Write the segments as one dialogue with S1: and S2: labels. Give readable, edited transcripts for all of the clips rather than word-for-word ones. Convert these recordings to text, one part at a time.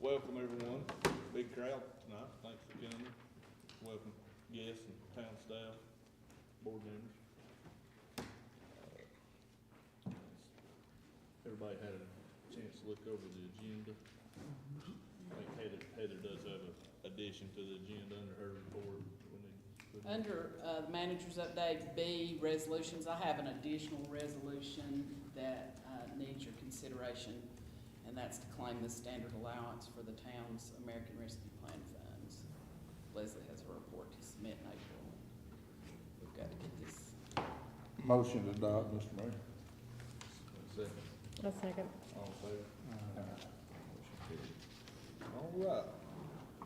S1: Welcome everyone, big crowd tonight, thanks for coming. Welcome guests and town staff, board members. Everybody had a chance to look over the agenda. I think Heather does have an addition to the agenda under her report. We need to put in.
S2: Under Manager's Update B, resolutions, I have an additional resolution that needs your consideration, and that's to claim the standard allowance for the town's American Rescue Plan funds. Leslie has a report to submit in April. We've got to get this.
S3: Motion to adopt, Mr. Mayor.
S1: Second,
S4: A second.
S1: all in favor? Motion carried. All right,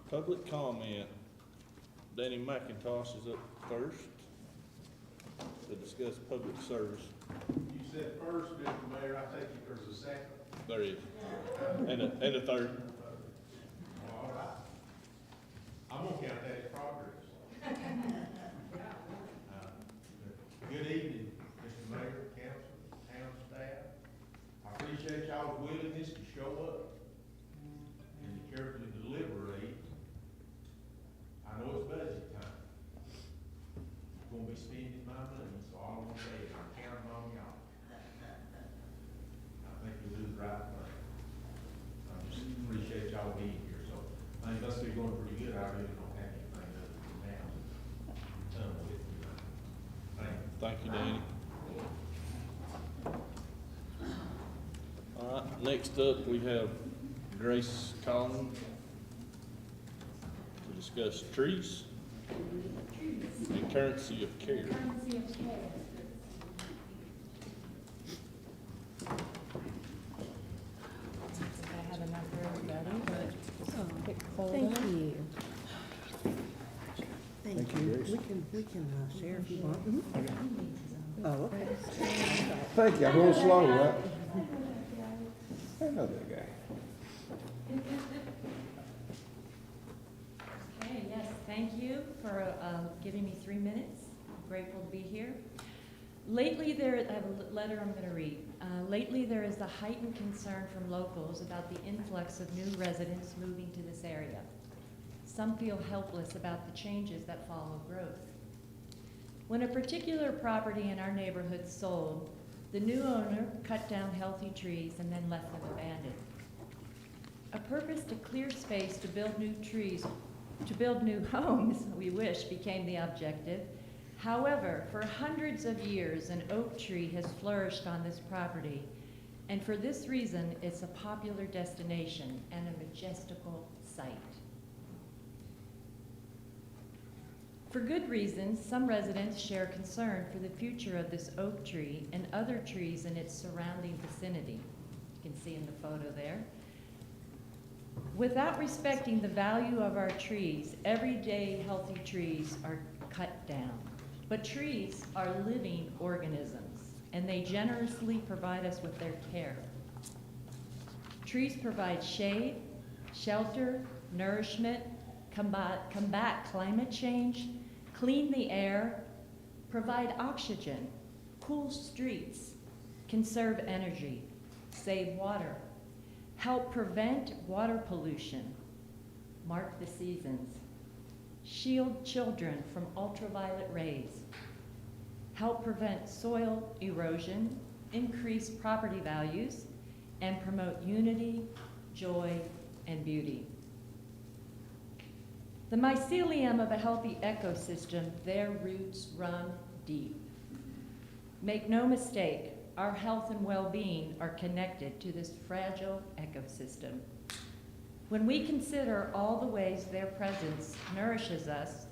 S1: public comment. Danny McIntosh is up first to discuss public service.
S5: You said first, Mr. Mayor, I take it there's a second.
S1: There is, and a third.
S5: All right. I'm gonna count that as progress. Good evening, Mr. Mayor, council, town staff. I appreciate y'all's willingness to show up and to carefully deliberate. I know it's budget time. I'm gonna be spending my money, so all I'm gonna say is I'm counting on y'all. I think you do the right thing. I just appreciate y'all being here, so I think that's been going pretty good. I really don't have anything other than that. Done with you. Thank you.
S1: Thank you, Danny. All right, next up, we have Grace Collins to discuss trees and currency of care.
S4: I have enough for everybody, but pick folder.
S6: Thank you.
S3: Thank you, Grace.
S6: We can share if you want. Oh, okay.
S3: Thank you, I'm a little slow, right? I know that guy.
S7: Okay, yes, thank you for giving me 3 minutes. I'm grateful to be here. Lately, I have a letter I'm going to read. Lately, there is a heightened concern from locals about the influx of new residents moving to this area. Some feel helpless about the changes that follow growth. When a particular property in our neighborhood sold, the new owner cut down healthy trees and then left them abandoned. A purpose to clear space to build new trees, to build new homes, we wish, became the objective. However, for hundreds of years, an oak tree has flourished on this property, and for this reason, it's a popular destination and a majestical sight. For good reasons, some residents share concern for the future of this oak tree and other trees in its surrounding vicinity. You can see in the photo there. Without respecting the value of our trees, everyday healthy trees are cut down. But trees are living organisms, and they generously provide us with their care. Trees provide shade, shelter, nourishment, combat climate change, clean the air, provide oxygen, cool streets, conserve energy, save water, help prevent water pollution, mark the seasons, shield children from ultraviolet rays, help prevent soil erosion, increase property values, and promote unity, joy, and beauty. The mycelium of a healthy ecosystem, their roots run deep. Make no mistake, our health and well-being are connected to this fragile ecosystem. When we consider all the ways their presence nourishes us,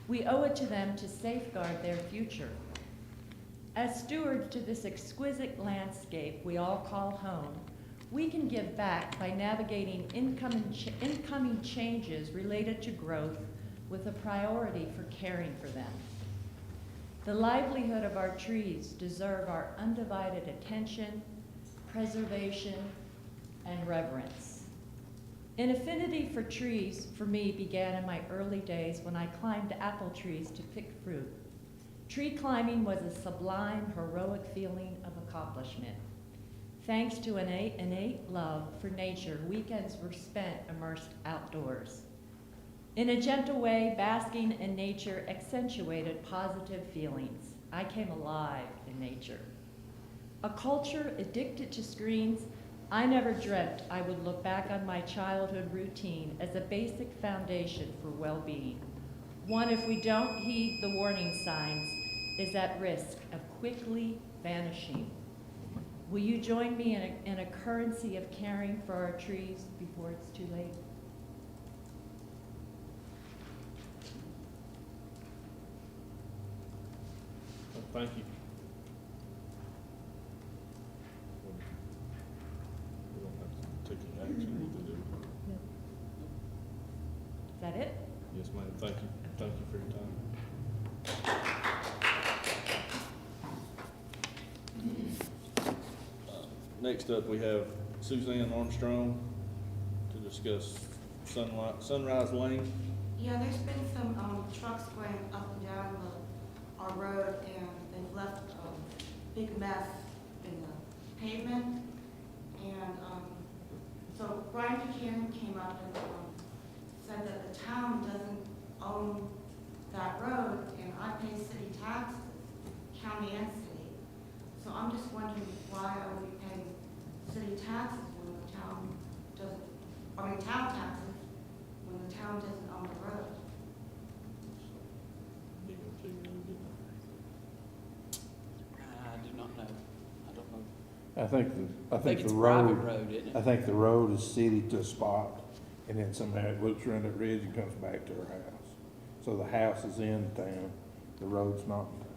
S7: we owe it to them to safeguard their future. As stewards to this exquisite landscape we all call home, we can give back by navigating incoming changes related to growth with a priority for caring for them. The livelihood of our trees deserve our undivided attention, preservation, and reverence. An affinity for trees, for me, began in my early days when I climbed apple trees to pick fruit. Tree climbing was a sublime, heroic feeling of accomplishment. Thanks to an innate love for nature, weekends were spent immersed outdoors. In a gentle way, basking in nature accentuated positive feelings. I came alive in nature. A culture addicted to screens, I never dreamt I would look back on my childhood routine as a basic foundation for well-being. One, if we don't heed the warning signs, is at risk of quickly vanishing. Will you join me in a currency of caring for our trees before it's too late?
S1: Thank you. We don't have to take any action, we can do.
S7: Is that it?
S1: Yes, ma'am, thank you. Thank you for your time. Next up, we have Suzanne Armstrong to discuss Sunrise Lane.
S8: Yeah, there's been some, trucks going up and down our road, and they've left a big mess in the pavement. And, so Brian Buchanan came up and, said that the town doesn't own that road, and I pay city taxes, county and city. So I'm just wondering, why are we paying city taxes when the town doesn't, town taxes, when the town doesn't own the road?
S2: I do not know. I don't know.
S3: I think
S2: I think
S3: the
S2: it's private
S3: road,
S2: road, isn't
S3: I
S2: it?
S3: think the road is city to a spot, and then somehow it loops around that ridge and comes back to our house. So the house is in town, the road's not in town.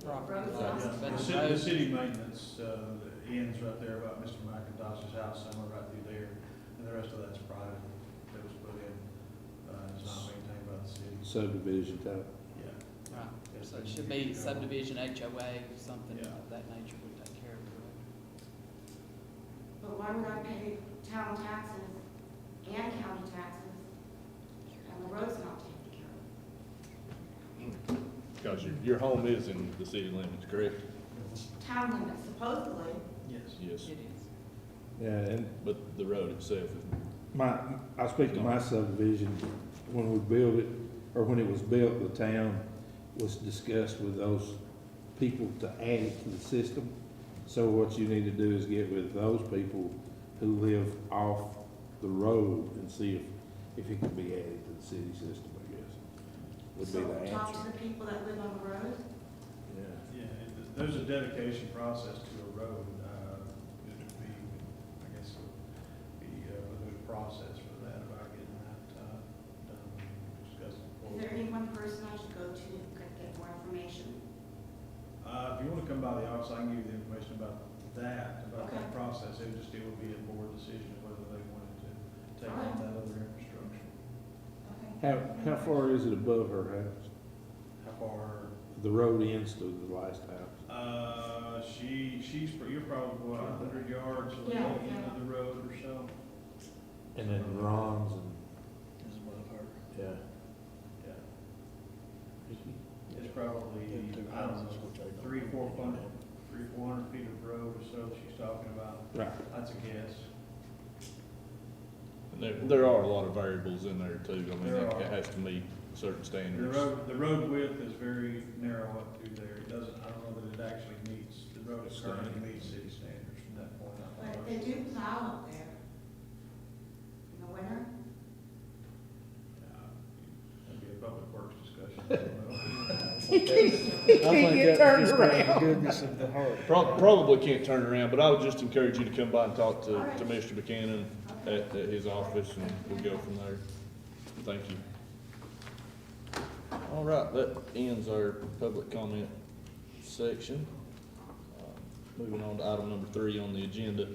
S2: Property
S8: Roads
S2: lines,
S8: not-
S2: but
S5: The
S2: the
S5: city,
S2: road-
S5: the city maintenance, ends right there about Mr. McIntosh's house, somewhere right through there, and the rest of that's private, that was put in, it's not maintained by the city.
S3: Subdivision type.
S5: Yeah.
S2: Right, so it should be subdivision HOA, something
S5: Yeah.
S2: of that nature would take care of the road.
S8: But why would I pay town taxes and county taxes, and the road's not taken care of?
S1: Because your home is in the city limits, correct?
S8: Town limits supposedly.
S5: Yes.
S1: Yes,
S2: It is.
S3: Yeah, and
S1: but the road itself is,
S3: I speak to my subdivision, when we built it, or when it was built, the town was discussed with those people to add it to the system. So what you need to do is get with those people who live off the road and see if it can be added to the city system, I guess, would be
S8: So
S3: the
S8: talk
S3: answer.
S8: to the people that live on the road.
S3: Yeah.
S5: Yeah, there's a dedication process to a road, it would be, I guess, there's a process for that, about getting that, done, discussed.
S8: Is there any one person I should go to to get more information?
S5: If you wanna come by the office, I can give you the information about that
S8: Okay.
S5: process, it would be a board decision whether they wanted to take on
S8: Alright.
S5: that other infrastructure.
S8: Okay.
S3: How far is it above her house?
S5: How far,
S3: The road ends to the last house.
S5: you're probably, what, 100 yards from the
S8: Yeah,
S5: end
S8: yeah.
S5: of the road or so?
S3: And then Ron's and,
S5: Is above her.
S3: yeah.
S5: Yeah. It's probably, I don't know, 300-400 feet of road or so she's talking about.
S3: Right.
S5: That's a guess.
S1: and there are a lot of variables in there too. I mean,
S5: There
S1: it
S5: are.
S1: has to meet certain
S5: The
S1: standards.
S5: road width is very narrow up through there. It doesn't, I don't know that it actually meets, the road is currently meets city standards from that point out.
S8: But they do plow up there in the winter.
S5: That'd be a public works discussion. I don't know.
S6: I think that was just out of the goodness of the heart.
S1: Probably can't turn around, but I would just encourage you to come by and talk to
S8: Alright.
S1: Mr. Buchanan at his office, and we'll go from there. Thank you. All right, that ends our public comment section. Moving on to item number 3 on the agenda.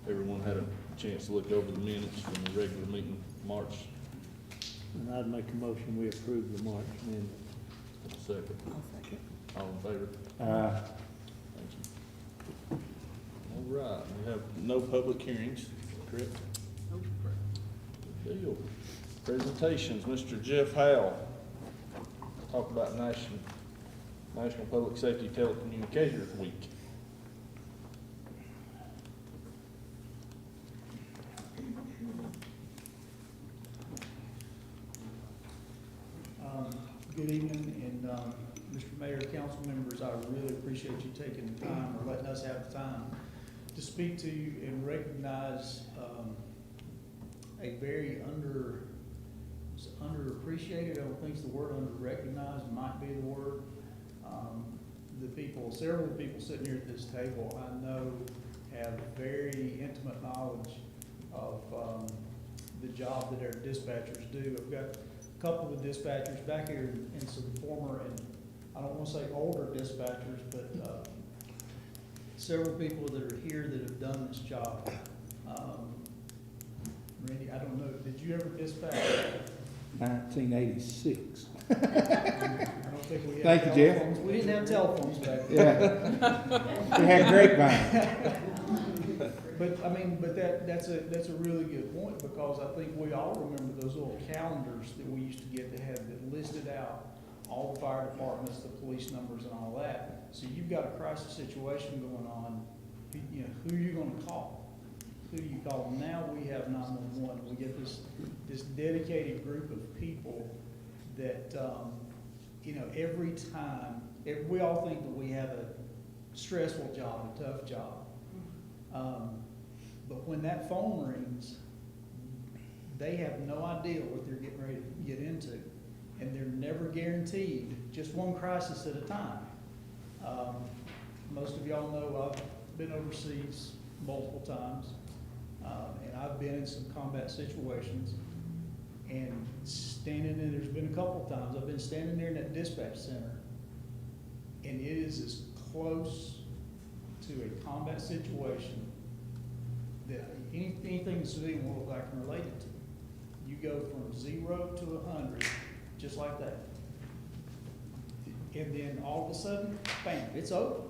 S1: Everyone had a chance to look over the minutes from the regular meeting, March
S6: And I'd make a motion, we approve the March minutes.
S1: 2nd.
S6: I'll second.
S1: All in favor? Thank you. All right, we have no public hearings, correct? Good deal. Presentations, Mr. Jeff Howell. Talk about National Public Safety Telecommunicators Week.
S6: Good evening, and, Mr. Mayor, council members, I really appreciate you taking the time or letting us have the time to speak to you and recognize, a very underappreciated, I don't think the word under-recognized might be the word. Several people sitting here at this table, I know have very intimate knowledge of, the job that our dispatchers do. I've got a couple of dispatchers back here and some former, and I don't wanna say older dispatchers, but, several people that are here that have done this job. Randy, I don't know, did you ever dispatch?
S3: 1986.
S6: I don't think we had
S3: Thank you, Jeff.
S6: telephones. We didn't have telephones back then.
S3: Yeah. We had grapevine.
S6: But that's a really good point, because I think we all remember those little calendars that we used to get that had, that listed out all the fire departments, the police numbers and all that. So you've got a crisis situation going on, you know, who are you gonna call? Who do you call? Now we have 911. We get this dedicated group of people that, you know, every time, we all think that we have a stressful job, a tough job. But when that phone rings, they have no idea what they're getting ready to get into. And they're never guaranteed just one crisis at a time. Most of y'all know I've been overseas multiple times. And I've been in some combat situations, and standing there, there's been a couple of times, I've been standing there in that dispatch center, and it is as close to a combat situation that anything the civilian world I can relate it to. You go from 0 to 100, just like that. And then all of a sudden, bam, it's over.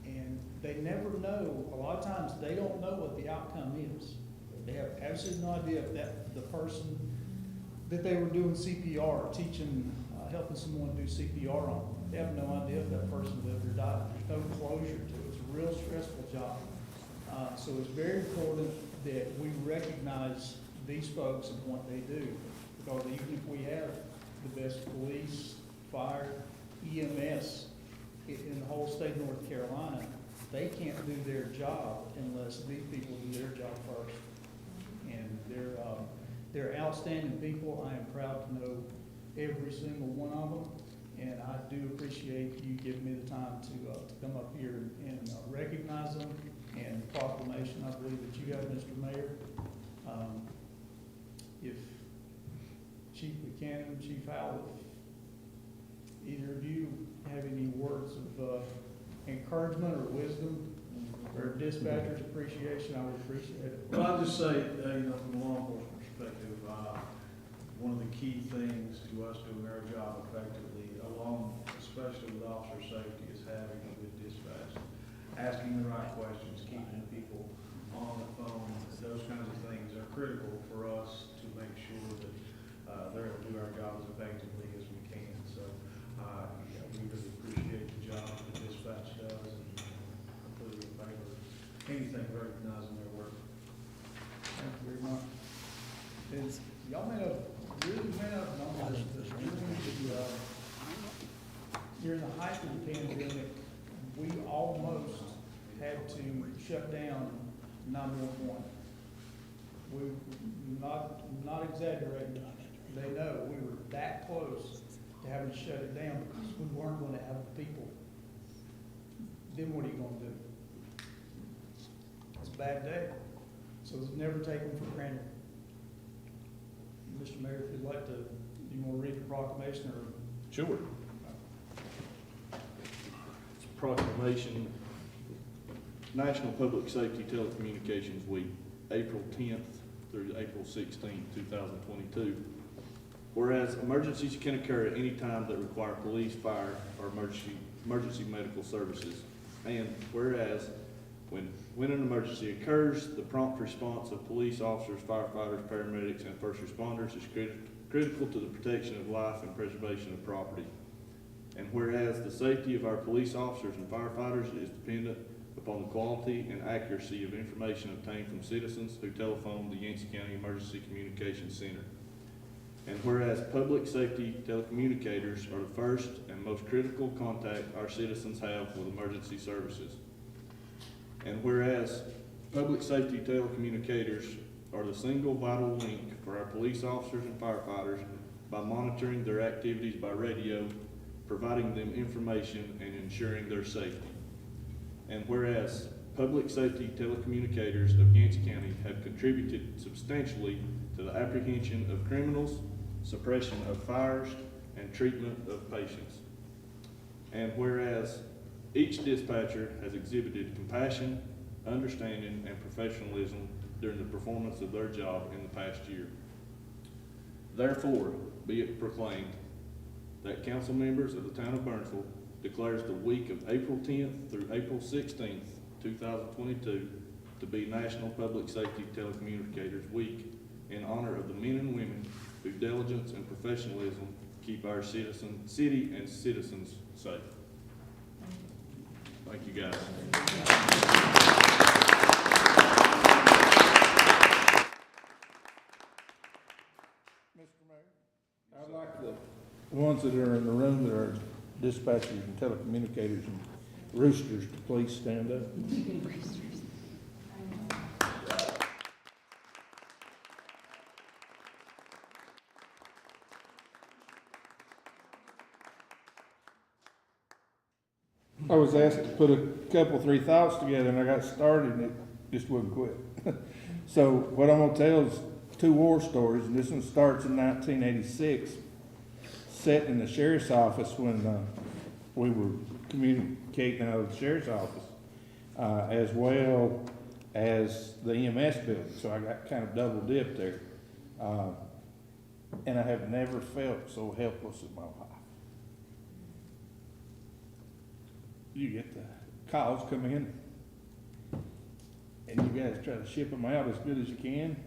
S6: And they never know, a lot of times, they don't know what the outcome is. They have absolutely no idea if the person that they were doing CPR, teaching, helping someone do CPR on, they have no idea if that person lived or died. There's no closure to it. It's a real stressful job. So it's very important that we recognize these folks and what they do, because even if we have the best police, fire, EMS in the whole state of North Carolina, they can't do their job unless these people do their job first. And they're outstanding people. I am proud to know every single one of them, and I do appreciate you giving me the time to come up here and recognize them. And proclamation, I believe that you have, Mr. Mayor. If Chief Buchanan, Chief Howell, if either of you have any words of encouragement or wisdom or dispatcher's appreciation, I would appreciate it.
S9: Well, I'll just say, you know, from a law enforcement perspective, one of the key things to us doing our job effectively, along especially with officer safety, is having a good dispatch, asking the right questions, keeping the people on the phone. Those kinds of things are critical for us to make sure that they're able to do our job as effectively as we can. So, yeah, we really appreciate the job the dispatch does, and completely in favor of anything recognizing their work.
S6: Thank you very much. Y'all may not know this, but during the height of the pandemic, we almost had to shut down 911. We're not exaggerating. They know we were that close to having to shut it down because we weren't going to have the people. Then what are you going to do? It's a bad day. So it's never taken for granted. Mr. Mayor, if you'd like to, you want to read the proclamation or?
S1: Sure. It's a proclamation, National Public Safety Telecommunications Week, April 10th through April 16th, 2022. Whereas emergencies can occur at any time that require police, fire, or emergency medical services. And whereas when an emergency occurs, the prompt response of police officers, firefighters, paramedics, and first responders is critical to the protection of life and preservation of property. And whereas the safety of our police officers and firefighters is dependent upon the quality and accuracy of information obtained from citizens who telephone the Yancey County Emergency Communications Center. And whereas public safety telecommunicators are the first and most critical contact our citizens have with emergency services. And whereas public safety telecommunicators are the single vital link for our police officers and firefighters by monitoring their activities by radio, providing them information, and ensuring their safety. And whereas public safety telecommunicators of Yancey County have contributed substantially to the apprehension of criminals, suppression of fires, and treatment of patients. And whereas each dispatcher has exhibited compassion, understanding, and professionalism during the performance of their job in the past year. Therefore, be it proclaimed that council members of the town of Burnsville declares the week of April 10th through April 16th, 2022 to be National Public Safety Telecommunicators Week in honor of the men and women whose diligence and professionalism keep our city and citizens safe. Thank you, guys.
S3: Mr. Mayor, I'd like the ones that are in the room that are dispatchers and telecommunicators and roosters to please stand up. I was asked to put a couple, 3 thoughts together, and I got started, and it just wouldn't quit. So what I'm gonna tell is 2 war stories, and this one starts in 1986, set in the sheriff's office when we were communicating out of the sheriff's office, as well as the EMS building, so I got kind of double dipped there. And I have never felt so helpless in my life. You get the calls come in, and you guys try to ship them out as good as you can,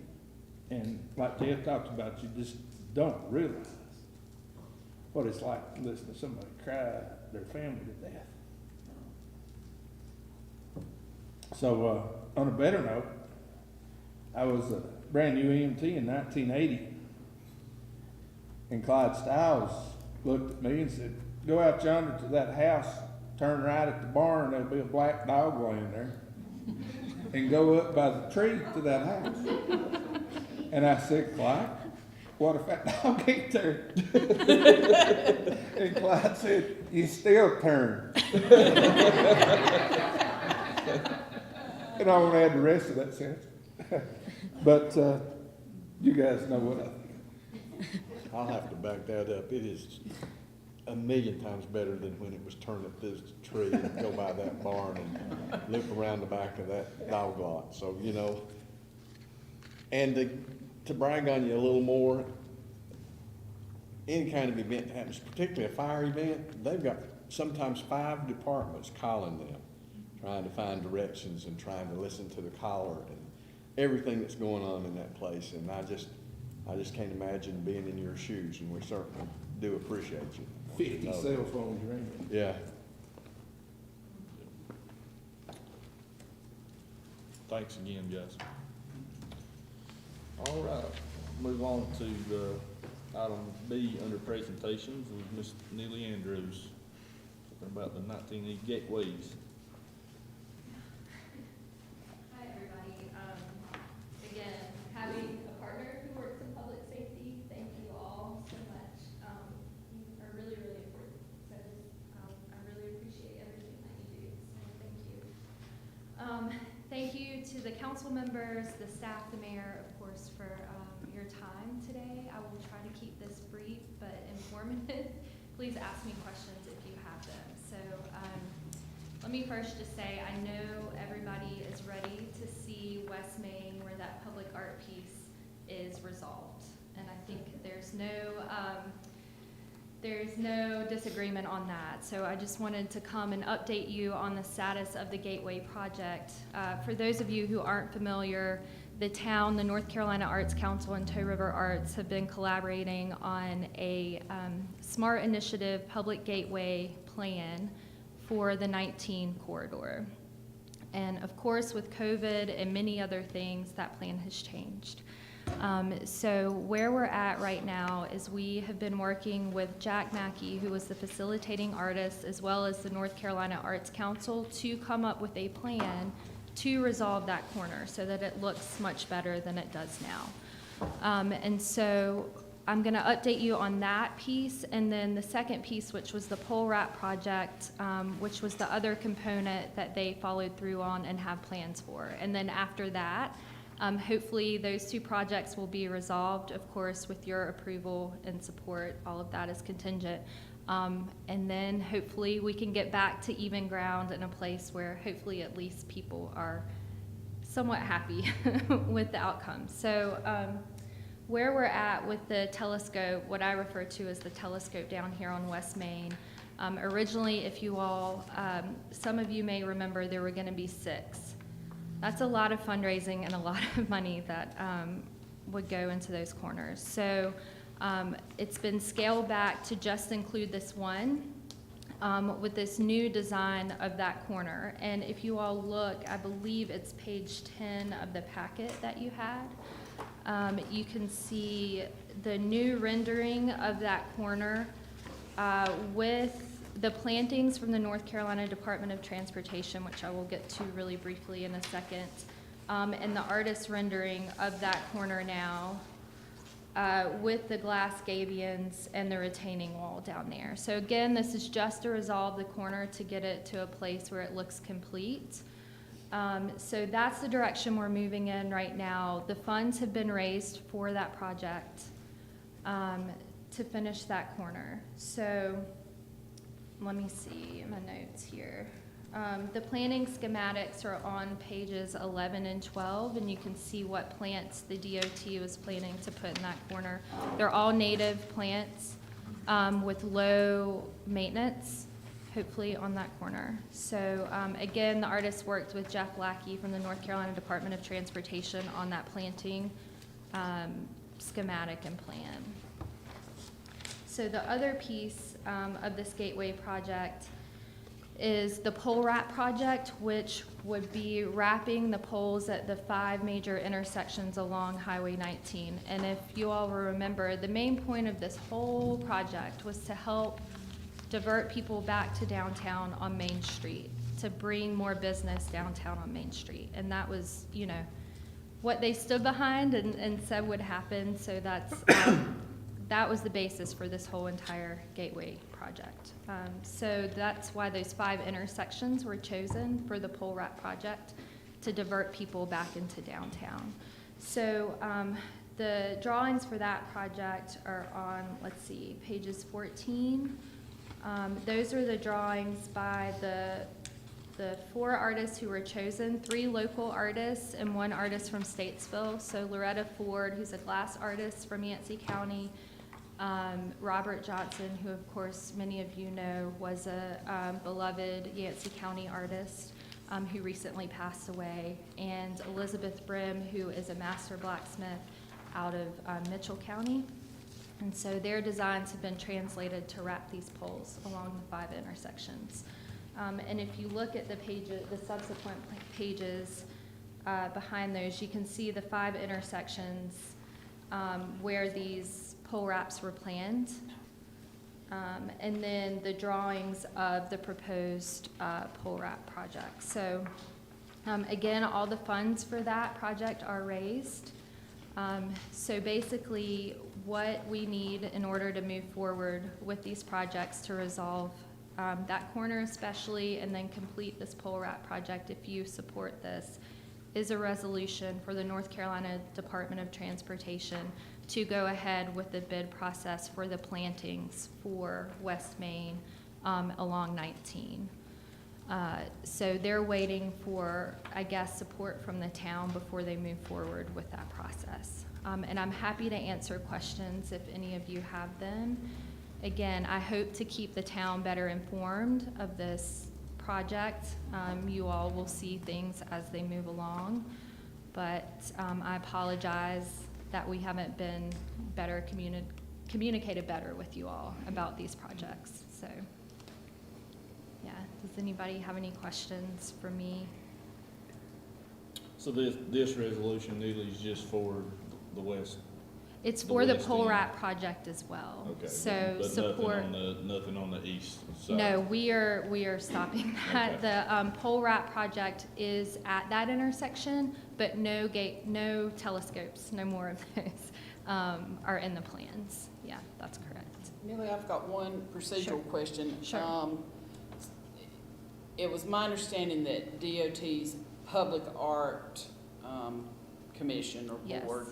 S3: and like Jeff talked about, you just don't realize what it's like to listen to somebody cry their family to death. So, on a better note, I was a brand new EMT in 1980, and Clyde Stiles looked at me and said, "Go out yonder to that house, turn right at the barn, there'll be a black dog laying there, and go up by the tree to that house." And I said, "Clyde, what if that dog ain't there?" And Clyde said, "You still turn." And I won't add the rest of that sentence. But you guys know what I think.
S10: I'll have to back that up. It is a million times better than when it was turned up this tree and go by that barn and loop around the back of that dog lot. So, you know, and to brag on you a little more, any kind of event that happens, particularly a fire event, they've got sometimes 5 departments calling them, trying to find directions and trying to listen to the caller and everything that's going on in that place. And I just can't imagine being in your shoes, and we certainly do appreciate you.
S3: 50 cell phones ringing.
S10: Yeah.
S1: Thanks again, guys. All right, move on to item B under presentations with Ms. Neely Andrews, talking about the 19E gateways.
S11: Hi, everybody. Again, having a partner who works in public safety, thank you all so much. You are really, really important. So I really appreciate everything that you do. So thank you. Thank you to the council members, the staff, the mayor, of course, for your time today. I will try to keep this brief but informative. Please ask me questions if you have them. So let me first just say, I know everybody is ready to see West Main where that public art piece is resolved. And I think there's no disagreement on that. So I just wanted to come and update you on the status of the Gateway project. For those of you who aren't familiar, the town, the North Carolina Arts Council, and Toe River Arts have been collaborating on a smart initiative public gateway plan for the 19 corridor. And of course, with COVID and many other things, that plan has changed. So where we're at right now is we have been working with Jack Mackey, who was the facilitating artist, as well as the North Carolina Arts Council, to come up with a plan to resolve that corner so that it looks much better than it does now. And so I'm going to update you on that piece, and then the second piece, which was the pole wrap project, which was the other component that they followed through on and have plans for. And then after that, hopefully those two projects will be resolved, of course, with your approval and support. All of that is contingent. And then hopefully we can get back to even ground in a place where hopefully at least people are somewhat happy with the outcome. So where we're at with the telescope, what I refer to as the telescope down here on West Main, originally, if you all, some of you may remember there were going to be 6. That's a lot of fundraising and a lot of money that would go into those corners. So it's been scaled back to just include this one with this new design of that corner. And if you all look, I believe it's page 10 of the packet that you had. You can see the new rendering of that corner with the plantings from the North Carolina Department of Transportation, which I will get to really briefly in a second, and the artist rendering of that corner now with the glass gabions and the retaining wall down there. So again, this is just to resolve the corner to get it to a place where it looks complete. So that's the direction we're moving in right now. The funds have been raised for that project to finish that corner. So let me see my notes here. The planning schematics are on pages 11 and 12, and you can see what plants the DOT was planning to put in that corner. They're all native plants with low maintenance, hopefully, on that corner. So again, the artist worked with Jeff Lackey from the North Carolina Department of Transportation on that planting schematic and plan. So the other piece of this Gateway project is the pole wrap project, which would be wrapping the poles at the 5 major intersections along Highway 19. And if you all will remember, the main point of this whole project was to help divert people back to downtown on Main Street, to bring more business downtown on Main Street. And that was, you know, what they stood behind and said would happen. So that's that was the basis for this whole entire Gateway project. So that's why those 5 intersections were chosen for the pole wrap project, to divert people back into downtown. So the drawings for that project are on, let's see, pages 14. Those are the drawings by the 4 artists who were chosen, 3 local artists and 1 artist from Statesville. So Loretta Ford, who's a glass artist from Yancey County, Robert Johnson, who of course many of you know was a beloved Yancey County artist who recently passed away, and Elizabeth Brim, who is a master blacksmith out of Mitchell County. And so their designs have been translated to wrap these poles along the 5 intersections. And if you look at the pages, the subsequent pages behind those, you can see the 5 intersections where these pole wraps were planned, and then the drawings of the proposed pole wrap project. So again, all the funds for that project are raised. So basically, what we need in order to move forward with these projects to resolve that corner especially, and then complete this pole wrap project, if you support this, is a resolution for the North Carolina Department of Transportation to go ahead with the bid process for the plantings for West Main along 19. So they're waiting for, I guess, support from the town before they move forward with that process. And I'm happy to answer questions if any of you have them. Again, I hope to keep the town better informed of this project. You all will see things as they move along, but I apologize that we haven't been better communicated better with you all about these projects. So, yeah, does anybody have any questions for me?
S1: So this resolution, Neely, is just for the west?
S12: It's
S1: The
S12: for the
S1: west
S12: pole
S1: end.
S12: wrap project as well.
S1: Okay.
S12: So
S1: But
S12: support.
S1: nothing on the east side?
S12: No, we are stopping that.
S1: Okay.
S12: The pole wrap project is at that intersection, but no telescopes, no more of those, are in the plans. Yeah, that's correct.
S2: Millie, I've got one
S12: Sure.
S2: procedural question.
S12: Sure.
S2: It was my understanding that DOT's Public Art Commission or
S12: Yes.
S2: board,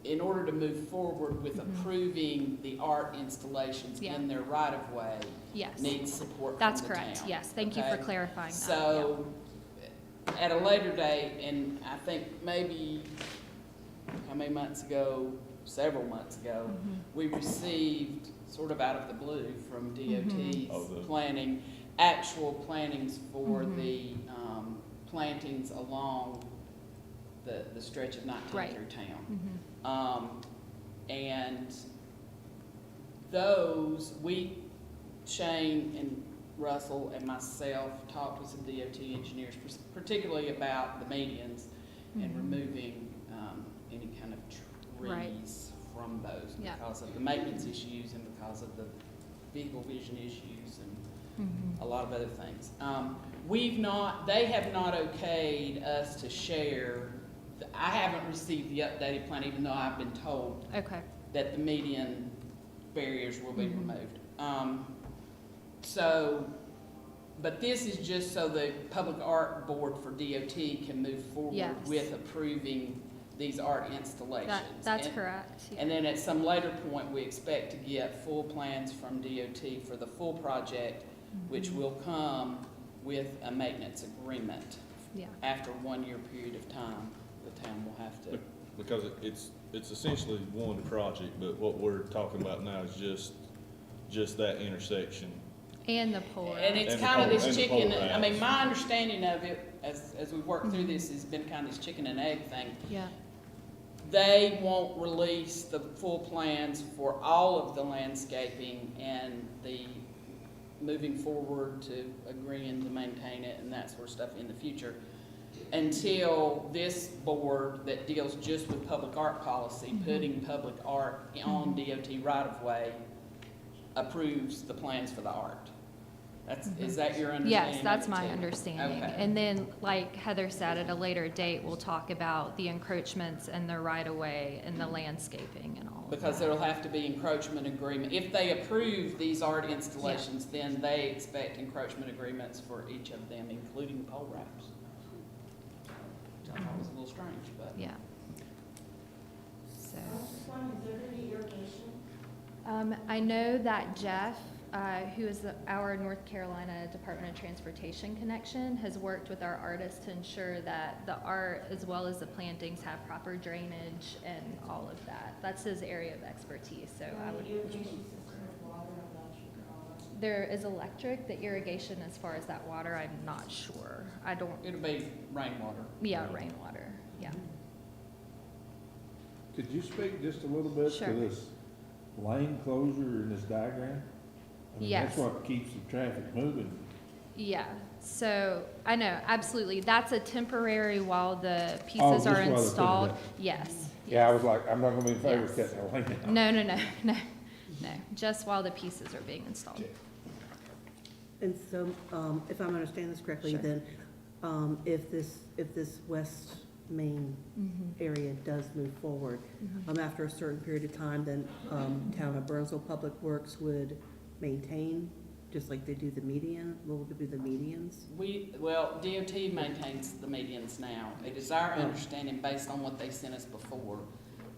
S2: in order to move forward with
S12: Mhm.
S2: approving the art installations
S12: Yeah.
S2: in their right-of-way,
S12: Yes,
S2: needs support
S12: that's
S2: from the
S12: correct.
S2: town.
S12: Yes, thank you for
S2: Okay?
S12: clarifying that.
S2: So, at a later date, and I think maybe, how many months ago, several months ago,
S12: Yeah. Mhm.
S2: we received, sort of out of the blue from DOT's
S1: Oh, the-
S2: planning, actual plannings for
S12: Mhm.
S2: the plantings along the stretch of 19th
S12: Right.
S2: through town.
S12: Mhm.
S2: And those, Shane and Russell and myself talked with some DOT engineers, particularly about the medians and
S12: Mhm.
S2: removing any kind of
S12: Right.
S2: trees from those
S12: Yeah.
S2: because of the maintenance issues and because of the vehicle vision issues and
S12: Mhm.
S2: a lot of other things. They have not okayed us to share, I haven't received the updated plan, even though I've been told
S12: Okay.
S2: that the median barriers will be
S12: Mhm.
S2: removed. But this is just so the Public Art Board for DOT can move forward
S12: Yes.
S2: with approving these art installations.
S12: That's
S2: And-
S12: correct. Yeah.
S2: And then at some later point, we expect to get full plans from DOT for the full project, which
S12: Mhm.
S2: will come with a maintenance agreement.
S12: Yeah.
S2: After a 1-year period of time, the town will have to.
S1: Because it's essentially one project, but what we're talking about now is just that intersection.
S12: And the pole
S2: And
S12: wrap.
S2: it's
S1: And the
S2: kind of
S1: pole-
S2: this
S1: and the
S2: chicken,
S1: pole
S2: I mean,
S1: wraps.
S2: my understanding of it, as we work through
S12: Mhm.
S2: this, has been kind of this chicken and egg thing.
S12: Yeah.
S2: They won't release the full plans for all of the landscaping and the moving forward to agreeing to maintain it and that sort of stuff in the future until this board that deals just with public art policy,
S12: Mhm.
S2: putting public art on
S12: Mhm.
S2: DOT right-of-way, approves the plans for the art. Is
S12: Mhm.
S2: that your understanding?
S12: Yes,
S2: of
S12: that's
S2: it
S12: my
S2: too?
S12: understanding.
S2: Okay.
S12: And then, like Heather said, at a later date, we'll talk about the encroachments and the right-of-way and the landscaping and all of
S2: Because
S12: that.
S2: there'll have to be encroachment agreement. If they approve these art installations, then they expect encroachment agreements for each of them, including the pole wraps. Which I thought was a little strange, but.
S12: Yeah. So,
S8: I was just wondering, is there any irrigation?
S12: I know that Jeff, who is our North Carolina Department of Transportation connection, has worked with our artists to ensure that the art as well as the plantings have proper drainage and all of that. That's his area of expertise, so I would.
S8: Irrigation system with water, electric, and all that?
S12: There is electric, the irrigation as far as that water, I'm not sure. I don't,
S2: It'll be rainwater.
S12: yeah, rainwater, yeah.
S3: Could you speak just a little bit
S12: Sure.
S3: to this lane closure in this diagram? I mean,
S12: Yes.
S3: That's what keeps the traffic moving.
S12: Yeah, so, I know, absolutely. That's a temporary while the
S3: Oh,
S12: pieces
S3: just
S12: are
S3: while they're putting it
S12: installed.
S3: up.
S12: Yes.
S3: Yeah, I was like, I'm not gonna be in favor of
S12: Yes.
S3: cutting the lane out.
S12: No, just while the pieces are being installed.
S13: And so, if I'm understanding this correctly,
S12: Sure.
S13: then, if this west main
S12: Mhm,
S13: area does move forward,
S12: mhm.
S13: after a certain period of time, then, Town of Burnsville Public Works would maintain, just like they do the median, what would be the medians?
S2: DOT maintains the medians now. It is our understanding, based on what they sent us before,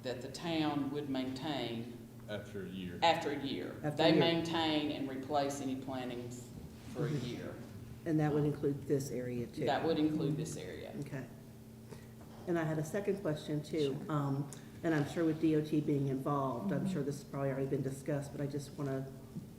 S2: that the town would maintain
S1: After a year.
S2: after a year.
S13: After a
S2: They
S13: year.
S2: maintain and replace any plantings for a
S13: Mhm.
S2: year.
S13: And that would include this area too?
S2: That would include this area.
S13: Okay. And I had a second question too, and I'm sure with DOT being involved, I'm
S12: Mhm.
S13: sure this has probably already been discussed, but I just wanna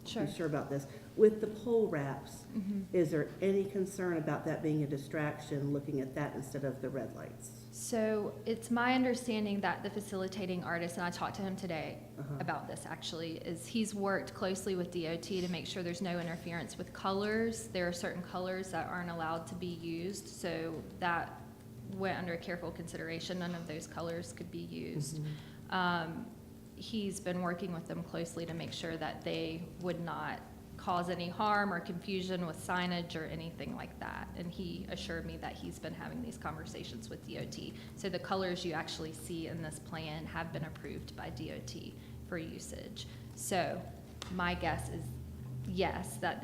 S12: Sure.
S13: be sure about this. With the pole wraps,
S12: Mhm.
S13: is there any concern about that being a distraction, looking at that instead of the red lights?
S12: So it's my understanding that the facilitating artist, and I talked to him today
S13: Uh-huh.
S12: about this actually, is he's worked closely with DOT to make sure there's no interference with colors. There are certain colors that aren't allowed to be used, so that went under careful consideration. None of those colors could be used. He's been working with them closely to make sure that they would not cause any harm or confusion with signage or anything like that. And he assured me that he's been having these conversations with DOT. So the colors you actually see in this plan have been approved by DOT for usage. So my guess is yes, that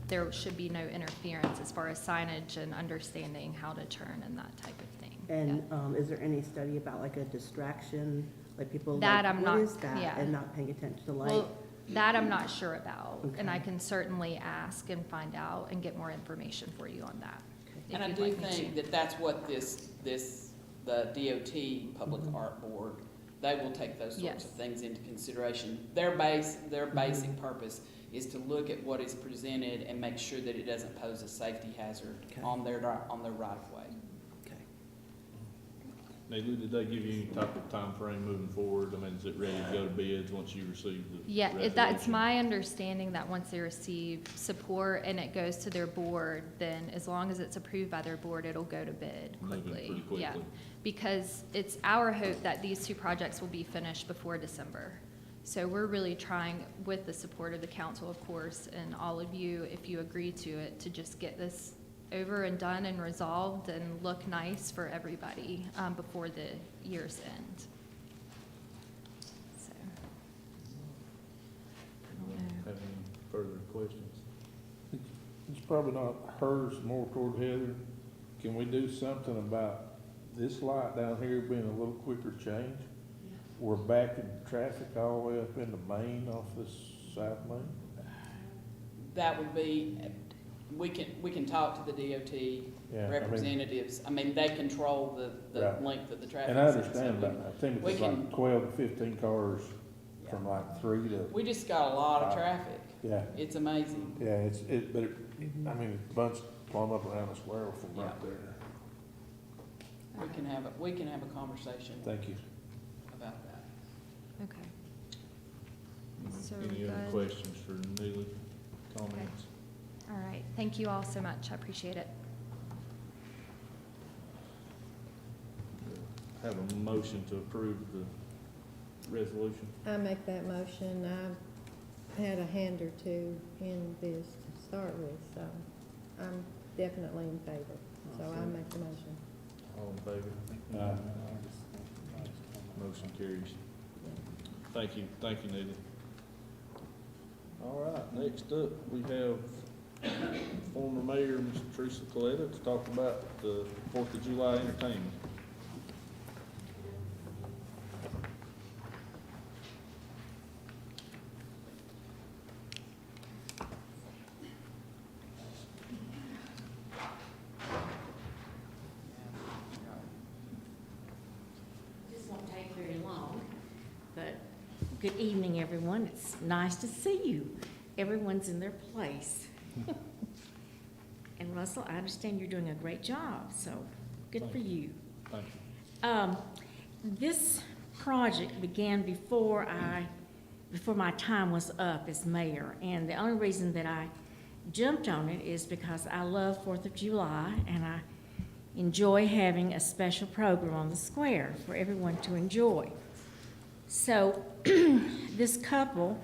S12: there should be no interference as far as signage and understanding how to turn and that type of thing.
S13: And is there any study about like a distraction, like people
S12: That
S13: like,
S12: I'm
S13: what
S12: not-
S13: is that?
S12: yeah.
S13: And not paying attention to light?
S12: Well, that I'm not sure about, and I
S13: Okay.
S12: can certainly ask and find out and get more information for you on that. if
S2: And I
S12: you'd
S2: do
S12: like me
S2: think
S12: to.
S2: that that's what the DOT Public Art Board, they will take those sorts
S12: Yes.
S2: of things into consideration. Their basic purpose is to look at what is presented and make sure that it doesn't pose a safety hazard
S13: Okay.
S2: on their right of way.
S13: Okay.
S1: Neely, did they give you any type of time frame moving forward? I mean, is it ready to go to bids once you receive the
S12: Yeah, that's
S1: resolution?
S12: my understanding that once they receive support and it goes to their board, then as long as it's approved by their board, it'll go to bid
S1: Moving
S12: quickly.
S1: pretty
S12: Yeah,
S1: quickly.
S12: because it's our hope that these two projects will be finished before December. So we're really trying, with the support of the council, of course, and all of you, if you agree to it, to just get this over and done and resolved and look nice for everybody before the year's end. So, I don't know.
S1: Have any further questions?
S3: It's probably not hers, more toward Heather. Can we do something about this light down here being a little quicker change? We're backing traffic all the way up into Main off this South Main.
S2: That would be, we can talk to the DOT
S3: Yeah,
S2: representatives. I mean, they control the
S3: Right.
S2: length of the traffic.
S3: And I
S2: signal, so
S3: understand
S2: we-
S3: that. I think
S2: we
S3: it's
S2: can-
S3: like 12 to 15 cars from like 3 to,
S2: We just got a lot of traffic.
S3: yeah.
S2: It's amazing.
S3: Yeah, but I mean, it's a bunch plumb up around the square from right
S2: Yeah.
S3: there.
S2: We can have a conversation
S3: Thank you.
S2: about that.
S12: Okay. So
S1: Any other
S12: good.
S1: questions for Neely? Comments?
S12: All right, thank you all so much, I appreciate it.
S1: Have a motion to approve the resolution.
S4: I make that motion. I've had a hand or two in this to start with, so I'm definitely in favor. So I make the motion.
S1: All in favor? Motion carries. Thank you, Neely. All right, next up, we have former Mayor, Ms. Teresa Coletta, to talk about the 4th of July entertainment.
S14: This won't take very long, but good evening, everyone. It's nice to see you. Everyone's in their place. And Russell, I understand you're doing a great job, so good for you.
S1: Thank you.
S14: This project began before my time was up as mayor, and the only reason that I jumped on it is because I love 4th of July, and I enjoy having a special program on the square for everyone to enjoy. So this couple,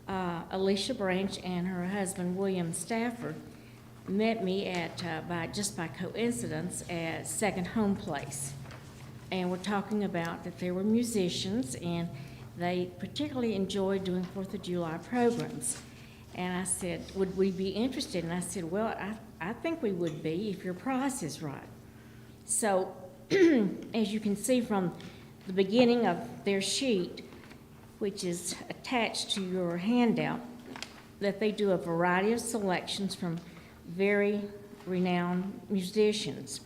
S14: Alicia Branch and her husband, William Stafford, met me at, by coincidence at Second Home Place. And we're talking about that they were musicians and they particularly enjoyed doing 4th of July programs. And I said, would we be interested? And I said, well, I think we would be if your price is right. So as you can see from the beginning of their sheet, which is attached to your handout, that they do a variety of selections from very renowned musicians,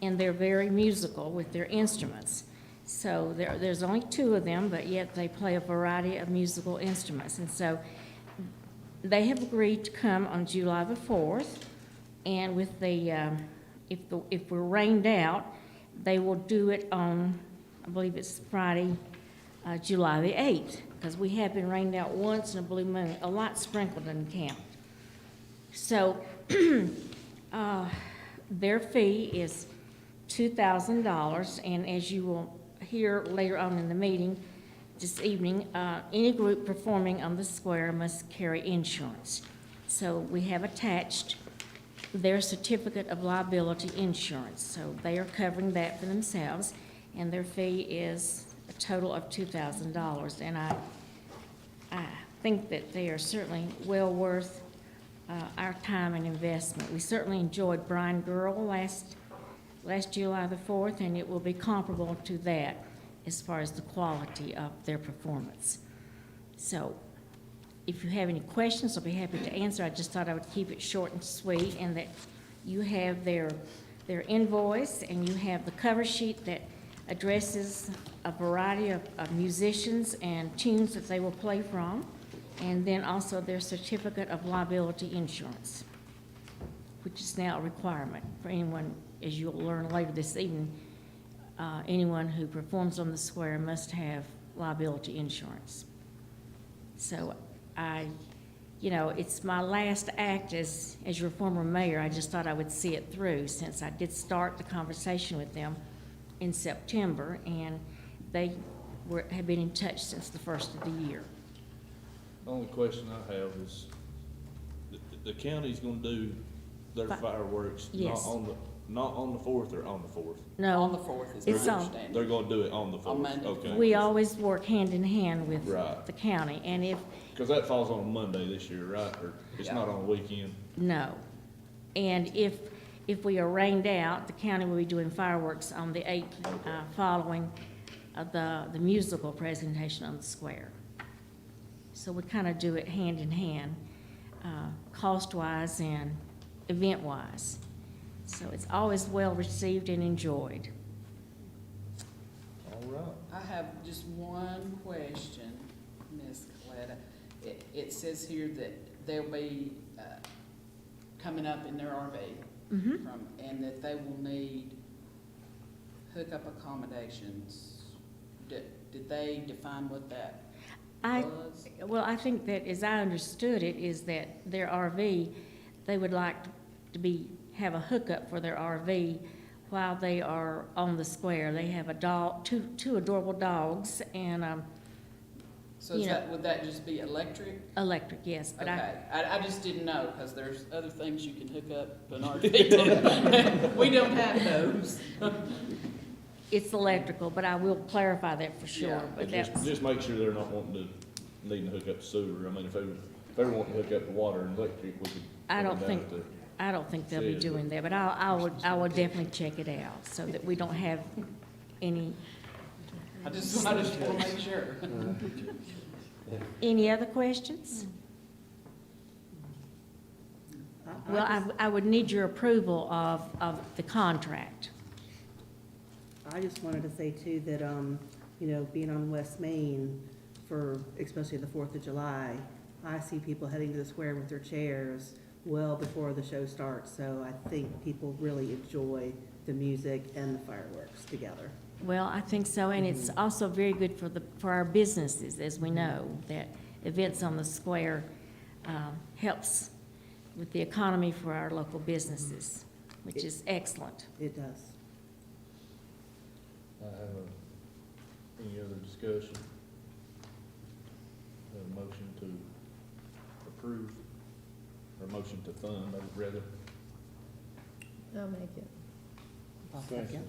S14: and they're very musical with their instruments. So there's only 2 of them, but yet they play a variety of musical instruments. And so they have agreed to come on July the 4th, and with if we're rained out, they will do it on, I believe it's Friday, July the 8th, because we have been rained out once in a blue moon. A lot sprinkled doesn't count. So their fee is $2,000, and as you will hear later on in the meeting this evening, any group performing on the square must carry insurance. So we have attached their certificate of liability insurance, so they are covering that for themselves, and their fee is a total of $2,000, and I think that they are certainly well worth our time and investment. We certainly enjoyed Brian Girl last July the 4th, and it will be comparable to that as far as the quality of their performance. So if you have any questions, I'll be happy to answer. I just thought I would keep it short and sweet, and that you have their invoice, and you have the cover sheet that addresses a variety of musicians and tunes that they will play from, and then also their certificate of liability insurance, which is now a requirement for anyone, as you'll learn later this evening. Anyone who performs on the square must have liability insurance. So it's my last act as your former mayor. I just thought I would see it through, since I did start the conversation with them in September, and they have been in touch since the first of the year.
S1: The only question I have is, the county's gonna do their fireworks,
S14: Yes.
S1: not on the 4th or on the 4th?
S14: No.
S2: On the 4th is
S14: It's
S2: my
S14: on-
S2: understanding.
S1: They're gonna do it on the 4th?
S2: On Monday.
S1: Okay.
S14: We always work hand in hand with
S1: Right.
S14: the county, and
S1: Because that falls on a Monday this year, right? Or it's
S2: Yeah.
S1: not on a weekend?
S14: no. And if we are rained out, the county will be doing fireworks on the 8th, following the musical presentation on the square. So we kind of do it hand in hand, cost-wise and event-wise. So it's always well-received and enjoyed.
S1: All right.
S2: I have just one question, Ms. Coletta. It says here that they'll be coming up in their RV
S14: Mhm.
S2: and that they will need hookup accommodations. Did they define what that was?
S14: Well, I think that, as I understood it, is that their RV, they would like to have a hookup for their RV while they are on the square. They have a dog, two adorable dogs, and
S2: So
S14: you know.
S2: would that just be electric?
S14: Electric, yes, but
S2: Okay, I just didn't know, because there's other things you can hook up an RV to. We don't have those.
S14: it's electrical, but I will clarify that for sure.
S2: Yeah.
S14: But
S1: Just,
S14: that's,
S1: just make sure they're not needing to hook up to sewer. I mean, if they were wanting to hook up to water and electric, we could.
S14: I don't
S1: put it
S14: think,
S1: down to-
S14: I don't think they'll be
S1: Says
S14: doing
S1: that-
S14: that, but I will definitely check it out, so that we don't have any.
S2: I just want to make sure.
S14: Any other questions? Well, I would need your approval of the contract.
S13: I just wanted to say too that, being on West Main for, especially the 4th of July, I see people heading to the square with their chairs well before the show starts. So I think people really enjoy the music and the fireworks together.
S14: Well, I think so, and it's also very good for our businesses, as we know, that events on the square helps with the economy for our local businesses, which is excellent.
S13: It does.
S1: I have any other discussion? A motion to approve, or motion to fund, I would rather.
S4: I'll make it.
S13: I'll second.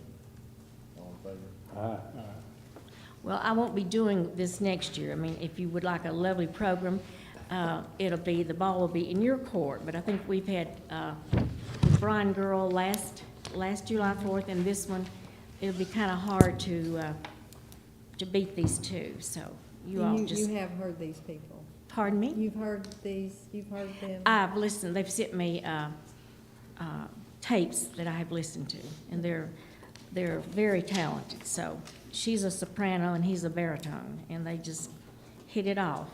S1: All in favor?
S3: Aye.
S14: Well, I won't be doing this next year. I mean, if you would like a lovely program, the ball will be in your court, but I think we've had Brian Girl last July 4th, and this one, it'll be kind of hard to beat these two, so you all just.
S4: You have heard these people.
S14: Pardon me?
S4: You've heard them.
S14: I've listened, they've sent me tapes that I have listened to, and they're very talented. So she's a soprano and he's a baritone, and they just hit it off.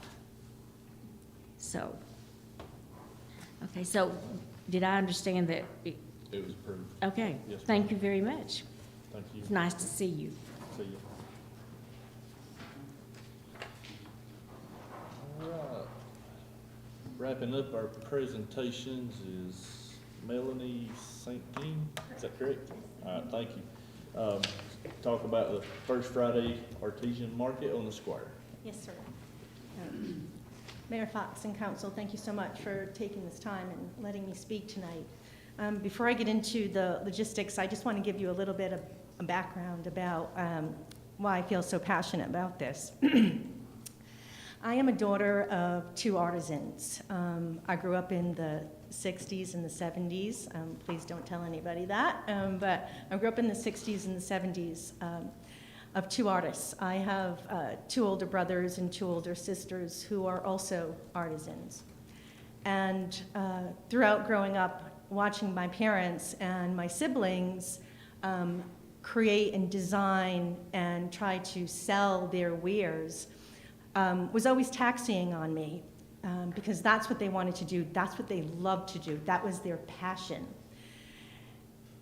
S14: So, okay, so did I understand that?
S1: It was approved.
S14: Okay,
S1: Yes, ma'am.
S14: thank you very much.
S1: Thank you.
S14: It's nice to see you.
S1: See you. All right. Wrapping up our presentations is Melanie St. Jean, is that correct? All right, thank you. Talk about the First Friday Artesian Market on the Square.
S15: Yes, sir. Mayor Fox and council, thank you so much for taking this time and letting me speak tonight. Before I get into the logistics, I just want to give you a little bit of a background about why I feel so passionate about this. I am a daughter of two artisans. I grew up in the 60s and the 70s. Please don't tell anybody that. But I grew up in the 60s and the 70s of two artists. I have two older brothers and two older sisters who are also artisans. And throughout growing up, watching my parents and my siblings create and design and try to sell their wares was always taxing on me because that's what they wanted to do. That's what they loved to do. That was their passion.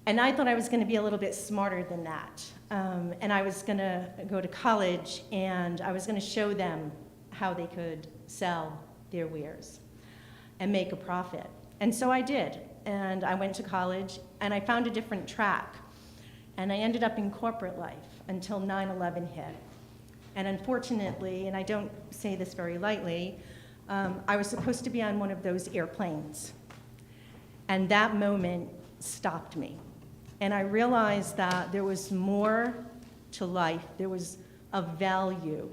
S15: And I thought I was going to be a little bit smarter than that. And I was going to go to college and I was going to show them how they could sell their wares and make a profit. And so I did. And I went to college and I found a different track. And I ended up in corporate life until 9/11 hit. And unfortunately, and I don't say this very lightly, I was supposed to be on one of those airplanes. And that moment stopped me. And I realized that there was more to life. There was a value.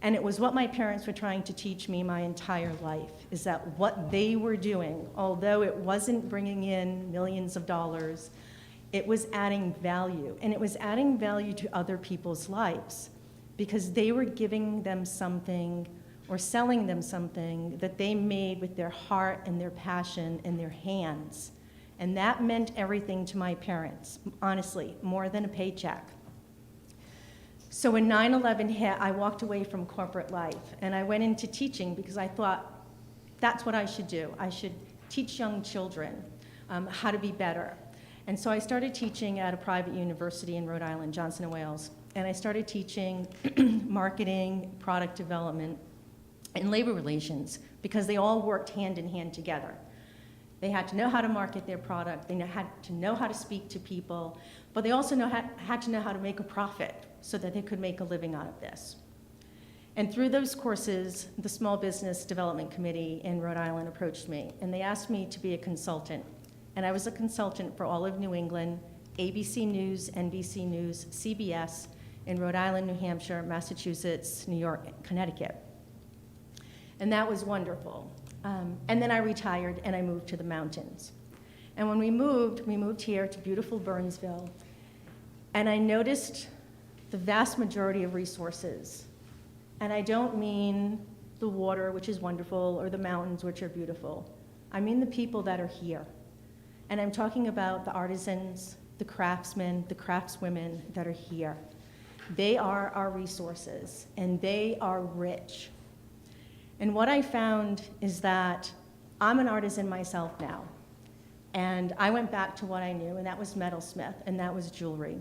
S15: And it was what my parents were trying to teach me my entire life, is that what they were doing, although it wasn't bringing in millions of dollars, it was adding value. And it was adding value to other people's lives because they were giving them something or selling them something that they made with their heart and their passion and their hands. And that meant everything to my parents, honestly, more than a paycheck. So when 9/11 hit, I walked away from corporate life and I went into teaching because I thought that's what I should do. I should teach young children how to be better. And so I started teaching at a private university in Rhode Island, Johnson & Wales, and I started teaching marketing, product development, and labor relations because they all worked hand in hand together. They had to know how to market their product, they had to know how to speak to people, but they also had to know how to make a profit so that they could make a living out of this. And through those courses, the Small Business Development Committee in Rhode Island approached me, and they asked me to be a consultant. And I was a consultant for all of New England, ABC News, NBC News, CBS, in Rhode Island, New Hampshire, Massachusetts, New York, Connecticut. And that was wonderful. And then I retired and I moved to the mountains. And when we moved here to beautiful Burnsville, and I noticed the vast majority of resources. And I don't mean the water, which is wonderful, or the mountains, which are beautiful. I mean the people that are here. And I'm talking about the artisans, the craftsmen, the craftswomen that are here. They are our resources, and they are rich. And what I found is that I'm an artisan myself now. And I went back to what I knew, and that was metalsmith, and that was jewelry.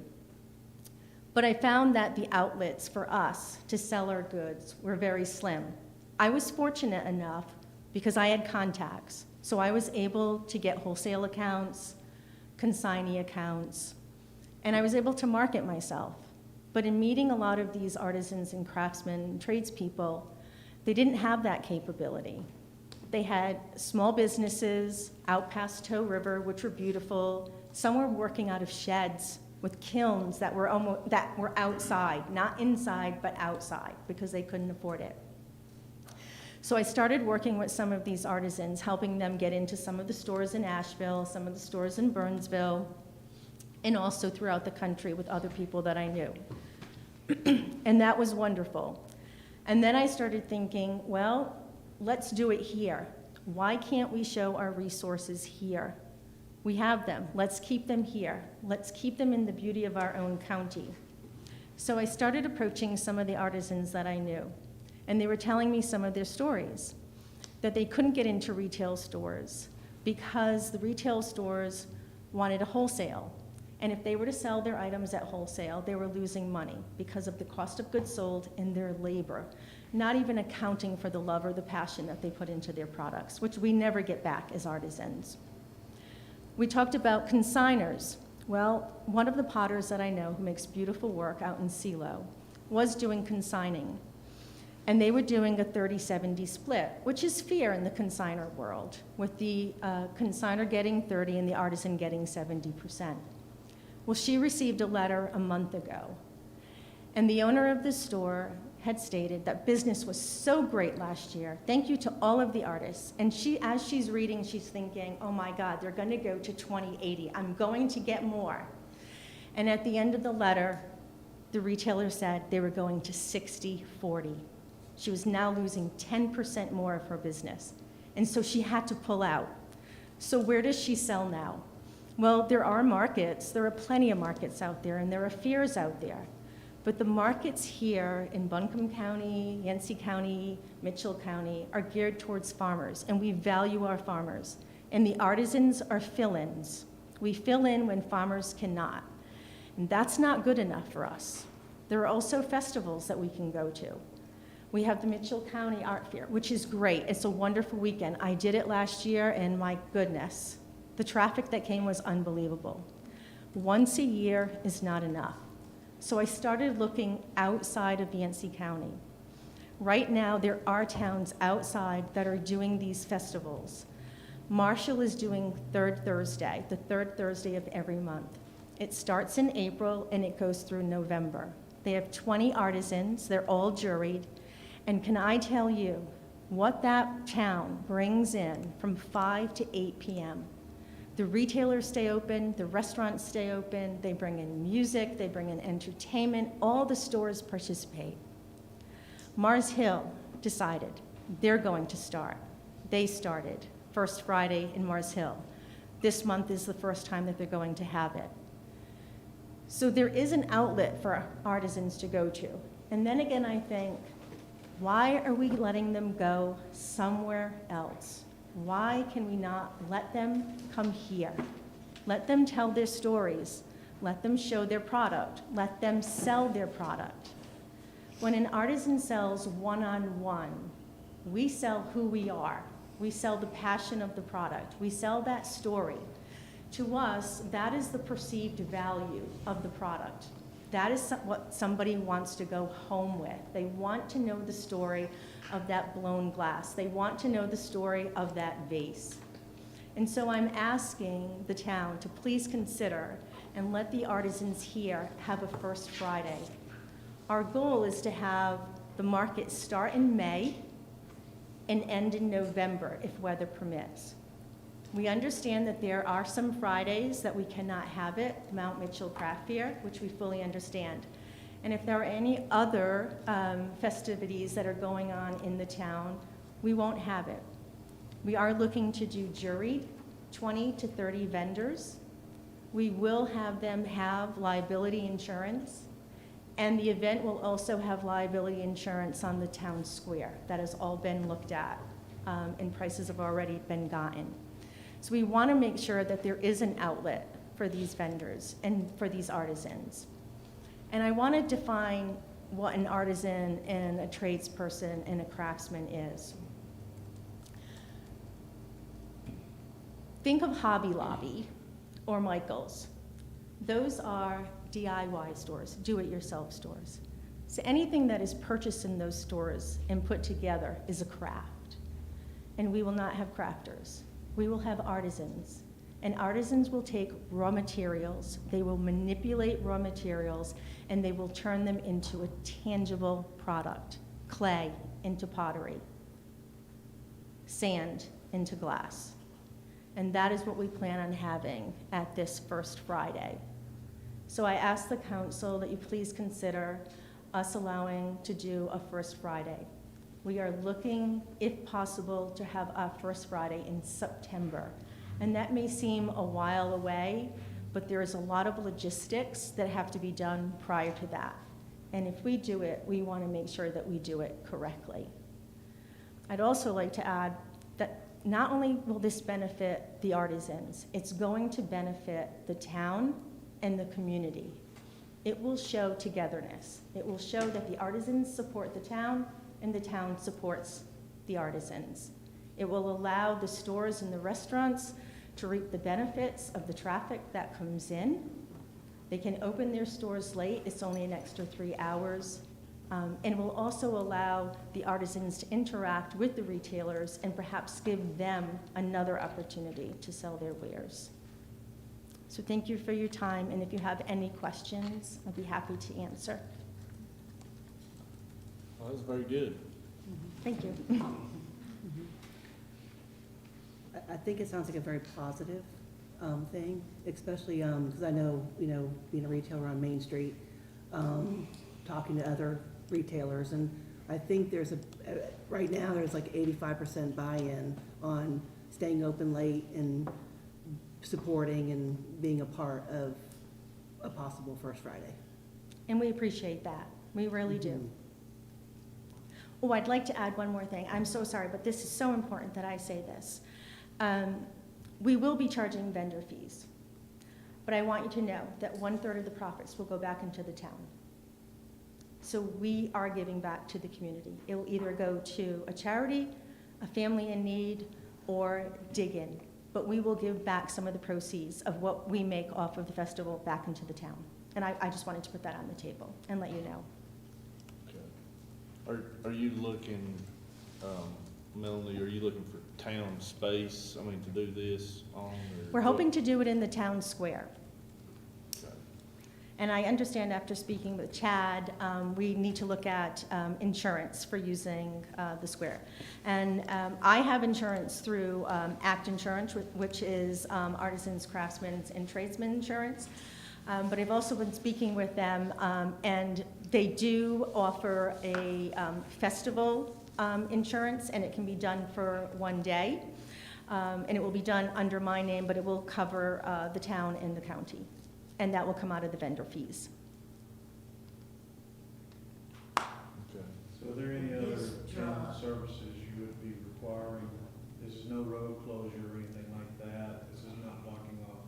S15: But I found that the outlets for us to sell our goods were very slim. I was fortunate enough because I had contacts. So I was able to get wholesale accounts, consignee accounts, and I was able to market myself. But in meeting a lot of these artisans and craftsmen and tradespeople, they didn't have that capability. They had small businesses out past Toe River, which were beautiful. Some were working out of sheds with kilns that were outside, not inside, but outside, because they couldn't afford it. So I started working with some of these artisans, helping them get into some of the stores in Asheville, some of the stores in Burnsville, and also throughout the country with other people that I knew. And that was wonderful. And then I started thinking, well, let's do it here. Why can't we show our resources here? We have them. Let's keep them here. Let's keep them in the beauty of our own county. So I started approaching some of the artisans that I knew. And they were telling me some of their stories, that they couldn't get into retail stores because the retail stores wanted a wholesale. And if they were to sell their items at wholesale, they were losing money because of the cost of goods sold and their labor, not even accounting for the love or the passion that they put into their products, which we never get back as artisans. We talked about consigners. Well, one of the potters that I know who makes beautiful work out in Silo was doing consigning. And they were doing a 30-70 split, which is fair in the consigner world, with the consigner getting 30 and the artisan getting 70%. Well, she received a letter a month ago, and the owner of the store had stated that business was so great last year. Thank you to all of the artists. And she, as she's reading, she's thinking, oh my God, they're gonna go to 20/80. I'm going to get more. And at the end of the letter, the retailer said they were going to 60/40. She was now losing 10% more of her business. And so she had to pull out. So where does she sell now? Well, there are markets, there are plenty of markets out there, and there are fairs out there. But the markets here in Buncombe County, Yancey County, Mitchell County are geared towards farmers, and we value our farmers. And the artisans are fill-ins. We fill in when farmers cannot. And that's not good enough for us. There are also festivals that we can go to. We have the Mitchell County Art Fair, which is great. It's a wonderful weekend. I did it last year, and my goodness, the traffic that came was unbelievable. Once a year is not enough. So I started looking outside of Yancey County. Right now, there are towns outside that are doing these festivals. Marshall is doing third Thursday, the third Thursday of every month. It starts in April and it goes through November. They have 20 artisans, they're all juried, and can I tell you what that town brings in from 5 to 8 p.m.? The retailers stay open, the restaurants stay open, they bring in music, they bring in entertainment, all the stores participate. Mars Hill decided they're going to start. They started first Friday in Mars Hill. This month is the first time that they're going to have it. So there is an outlet for artisans to go to. And then again, I think, why are we letting them go somewhere else? Why can we not let them come here? Let them tell their stories. Let them show their product. Let them sell their product. When an artisan sells one-on-one, we sell who we are. We sell the passion of the product. We sell that story. To us, that is the perceived value of the product. That is what somebody wants to go home with. They want to know the story of that blown glass. They want to know the story of that vase. And so I'm asking the town to please consider and let the artisans here have a First Friday. Our goal is to have the market start in May and end in November if weather permits. We understand that there are some Fridays that we cannot have it, Mount Mitchell Craft Fair, which we fully understand. And if there are any other festivities that are going on in the town, we won't have it. We are looking to do juried, 20 to 30 vendors. We will have them have liability insurance, and the event will also have liability insurance on the town square. That has all been looked at, and prices have already been gotten. So we want to make sure that there is an outlet for these vendors and for these artisans. And I want to define what an artisan and a tradesperson and a craftsman is. Think of Hobby Lobby or Michael's. Those are DIY stores, do-it-yourself stores. So anything that is purchased in those stores and put together is a craft. And we will not have crafters. We will have artisans. And artisans will take raw materials, they will manipulate raw materials, and they will turn them into a tangible product. Clay into pottery, sand into glass. And that is what we plan on having at this First Friday. So I ask the council that you please consider us allowing to do a First Friday. We are looking, if possible, to have our First Friday in September. And that may seem a while away, but there is a lot of logistics that have to be done prior to that. And if we do it, we want to make sure that we do it correctly. I'd also like to add that not only will this benefit the artisans, it's going to benefit the town and the community. It will show togetherness. It will show that the artisans support the town and the town supports the artisans. It will allow the stores and the restaurants to reap the benefits of the traffic that comes in. They can open their stores late, it's only an extra 3 hours, and will also allow the artisans to interact with the retailers and perhaps give them another opportunity to sell their wares. So thank you for your time, and if you have any questions, I'd be happy to answer.
S1: Well, that was very good.
S15: Thank you.
S13: I think it sounds like a very positive thing, especially because I know, being a retailer on Main Street, talking to other retailers, and I think right now, there's like 85% buy-in on staying open late and supporting and being a part of a possible First Friday.
S15: And we appreciate that. We really do. Oh, I'd like to add one more thing. I'm so sorry, but this is so important that I say this. We will be charging vendor fees, but I want you to know that 1/3 of the profits will go back into the town. So we are giving back to the community. It will either go to a charity, a family in need, or Dig In. But we will give back some of the proceeds of what we make off of the festival back into the town. And I just wanted to put that on the table and let you know.
S1: Okay. Are you looking, Melanie, are you looking for town space, to do this on? Or
S15: We're hoping to do it in the town square.
S1: Okay.
S15: And I understand after speaking with Chad, we need to look at insurance for using the square. And I have insurance through ACT Insurance, which is Artisans, Craftsmen, and Tradesmen Insurance. But I've also been speaking with them, and they do offer a festival insurance, and it can be done for 1 day. And it will be done under my name, but it will cover the town and the county. And that will come out of the vendor fees.
S1: Okay.
S9: So are there any other town services you would be requiring? This is no road closure or anything like that. This is not blocking off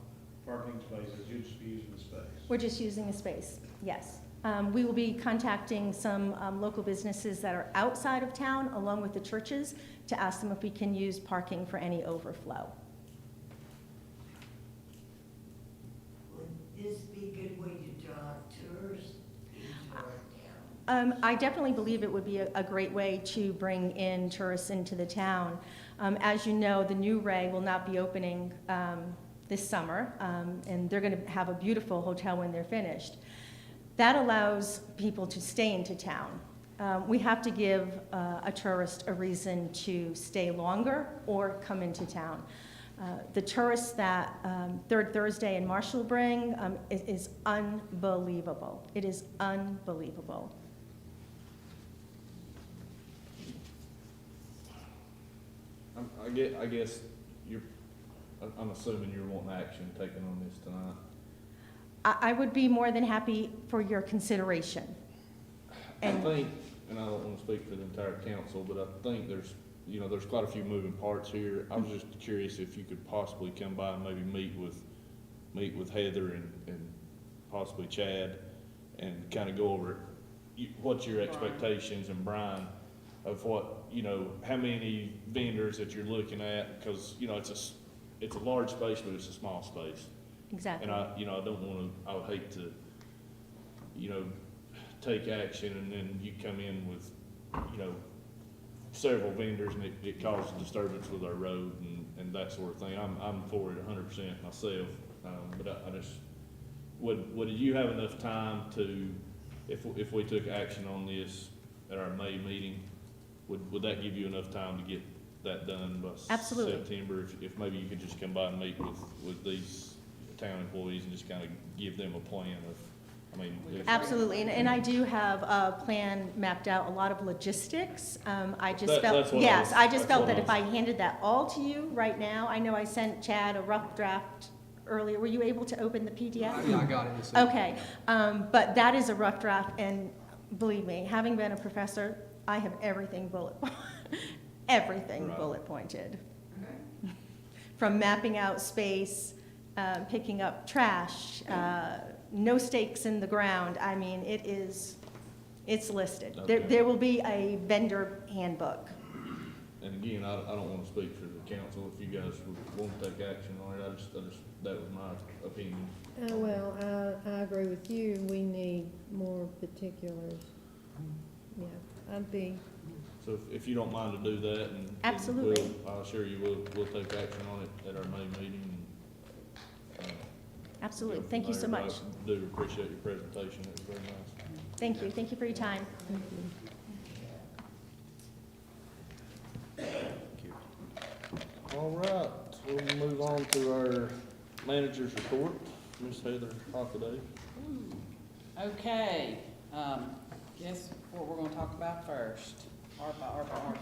S9: parking spaces. You'd just be using the space.
S15: We're just using the space, yes. We will be contacting some local businesses that are outside of town, along with the churches, to ask them if we can use parking for any overflow.
S16: Would this be a good way to draw tourists into our town?
S15: I definitely believe it would be a great way to bring in tourists into the town. As you know, the new Ray will not be opening this summer, and they're going to have a beautiful hotel when they're finished. That allows people to stay into town. We have to give a tourist a reason to stay longer or come into town. The tourists that Third Thursday in Marshall bring is unbelievable. It is unbelievable.
S1: I guess I'm assuming you're wanting action taken on this tonight.
S15: I would be more than happy for your consideration.
S1: I think, and I don't want to speak for the entire council, but I think there's quite a few moving parts here. I was just curious if you could possibly come by and maybe meet with Heather and possibly Chad and kind of go over what's your expectations, and Brian, of what, how many vendors that you're looking at, because, it's a large space, but it's a small space.
S15: Exactly.
S1: And I would hate to, take action and then you come in with, several vendors and it causes disturbance with our road and that sort of thing. I'm for it 100% myself, but I just, would you have enough time to, if we took action on this at our May meeting, would that give you enough time to get that done by
S15: Absolutely.
S1: September? If maybe you could just come by and meet with these town employees and just kind of give them a plan of,
S15: Absolutely, and I do have a plan mapped out, a lot of logistics. I just
S1: that's what
S15: I just felt that if I handed that all to you right now, I know I sent Chad a rough draft earlier. Were you able to open the PDF?
S17: Yeah, I got it.
S15: Okay, but that is a rough draft, and believe me, having been a professor, I have everything bullet pointed. From mapping out space, picking up trash, no stakes in the ground. I mean, it's listed.
S1: Okay.
S15: There will be a vendor handbook.
S1: and again, I don't wanna speak for the council, if you guys would want to take action on it, that was my opinion.
S4: Well, I agree with you, we need more particulars. Yeah, I'd be,
S1: So if you don't mind to do that, and. then
S15: Absolutely.
S1: I'll assure you, we'll take action on it at our May meeting, and,
S15: Absolutely.
S1: go from
S15: Thank you so
S1: there. But
S15: much.
S1: I do appreciate your presentation, it was very nice.
S15: Thank you. Thank you for your time.
S1: All right, we'll move on to our manager's report. Ms. Heather Hockaday.
S2: Okay, guess what we're gonna talk about first? ARPA.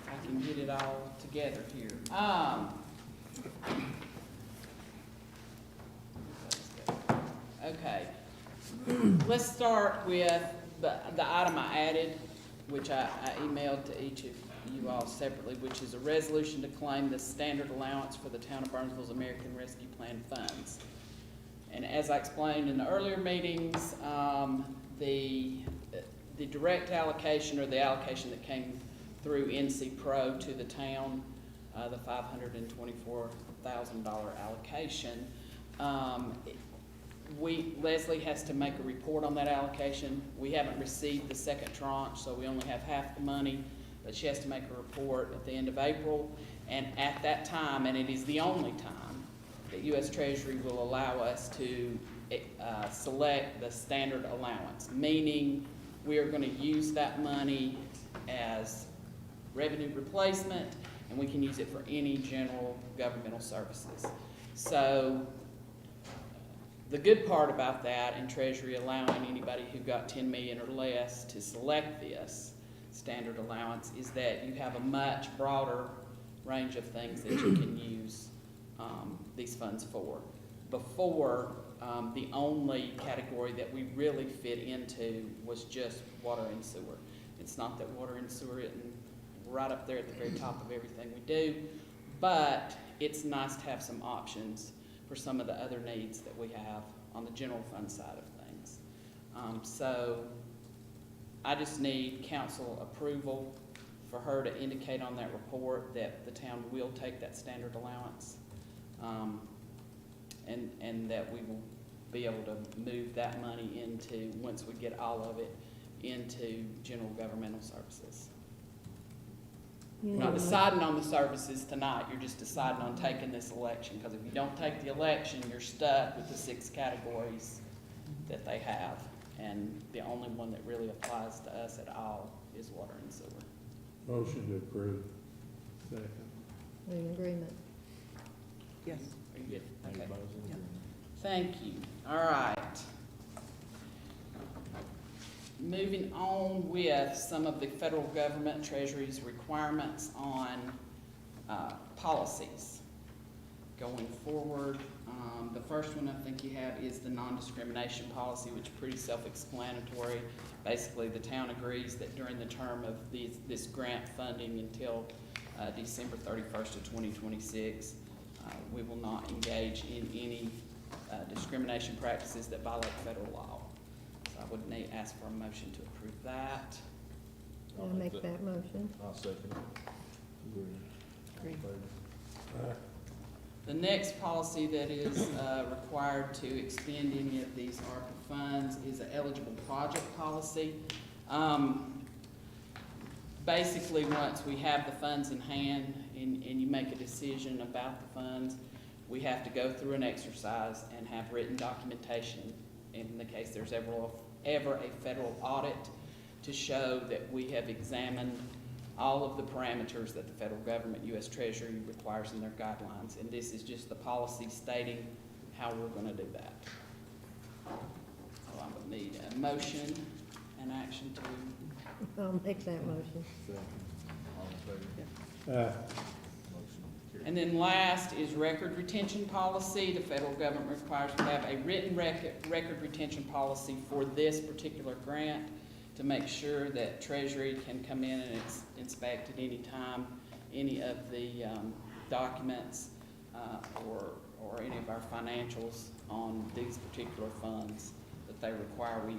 S2: I can get it all together here. Okay, let's start with the item I added, which I emailed to each of you all separately, which is a resolution to claim the standard allowance for the town of Burnsville's American Rescue Plan funds. And as I explained in the earlier meetings, the direct allocation, or the allocation that came through NC Pro to the town, the $524,000 allocation, Leslie has to make a report on that allocation. We haven't received the second tranche, so we only have half the money, but she has to make a report at the end of April. And at that time, and it is the only time, that U.S. Treasury will allow us to select the standard allowance, meaning we are going to use that money as revenue replacement, and we can use it for any general governmental services. So the good part about that, and Treasury allowing anybody who got 10 million or less to select this standard allowance, is that you have a much broader range of things that you can use these funds for. Before, the only category that we really fit into was just water and sewer. It's not that water and sewer isn't right up there at the very top of everything we do, but it's nice to have some options for some of the other needs that we have on the general fund side of things. So I just need council approval for her to indicate on that report that the town will take that standard allowance, and that we will be able to move that money into, once we get all of it, into general governmental services. You're not deciding on the services tonight, you're just deciding on taking this election, because if you don't take the election, you're stuck with the 6 categories that they have, and the only one that really applies to us at all is water and sewer.
S3: Motion to approve. Second.
S4: in agreement.
S13: Yes.
S2: Are you good? Okay. Thank you. All right. Moving on with some of the federal government Treasury's requirements on policies. Going forward, the first one I think you have is the non-discrimination policy, which is pretty self-explanatory. Basically, the town agrees that during the term of this grant funding until December 31st of 2026, we will not engage in any discrimination practices that violate federal law. So I would ask for a motion to approve that.
S4: I'll make that motion.
S1: I'll second it.
S13: Great.
S2: The next policy that is required to expend any of these ARPA funds is an eligible project policy. Basically, once we have the funds in hand and you make a decision about the funds, we have to go through an exercise and have written documentation in the case there's ever a federal audit to show that we have examined all of the parameters that the federal government, U.S. Treasury, requires in their guidelines. And this is just the policy stating how we're going to do that. So I would need a motion and action to.
S4: I'll make that motion.
S1: All in favor? Motion carried.
S2: And then last is record retention policy. The federal government requires to have a written record retention policy for this particular grant to make sure that Treasury can come in and inspect at any time any of the documents or any of our financials on these particular funds, that they require we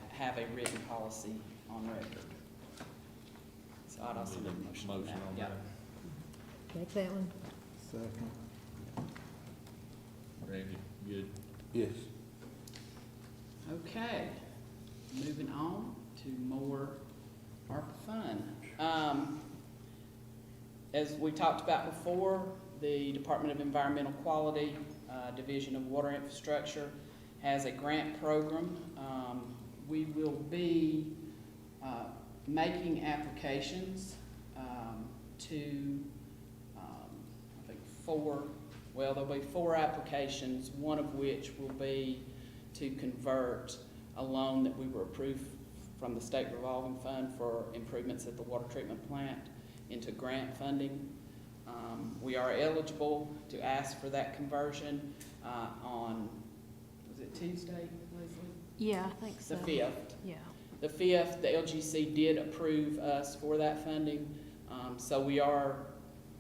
S2: have a written policy on record. Todd, I'll send a motion on that.
S1: Motion on
S2: Yeah.
S1: that.
S4: Make that one.
S3: Second.
S1: Randy, good?
S3: Yes.
S2: Okay, moving on to more ARPA fund. As we talked about before, the Department of Environmental Quality, Division of Water Infrastructure, has a grant program. We will be making applications to, I think there'll be 4 applications, one of which will be to convert a loan that we were approved from the state revolving fund for improvements at the water treatment plant into grant funding. We are eligible to ask for that conversion on, was it Tuesday, Leslie?
S14: Yeah, I think
S2: The 5th.
S14: Yeah.
S2: The 5th, the LGC did approve us for that funding, so we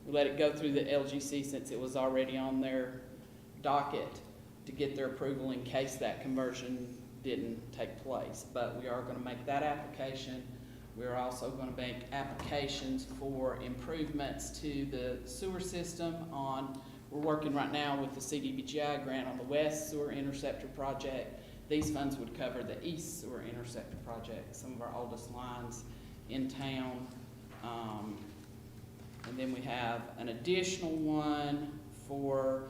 S2: let it go through the LGC since it was already on their docket to get their approval in case that conversion didn't take place. But we are going to make that application. We're also going to make applications for improvements to the sewer system we're working right now with the CDBGI grant on the West Sewer Interceptor Project. These funds would cover the East Sewer Interceptor Project, some of our oldest lines in town. And then we have an additional one for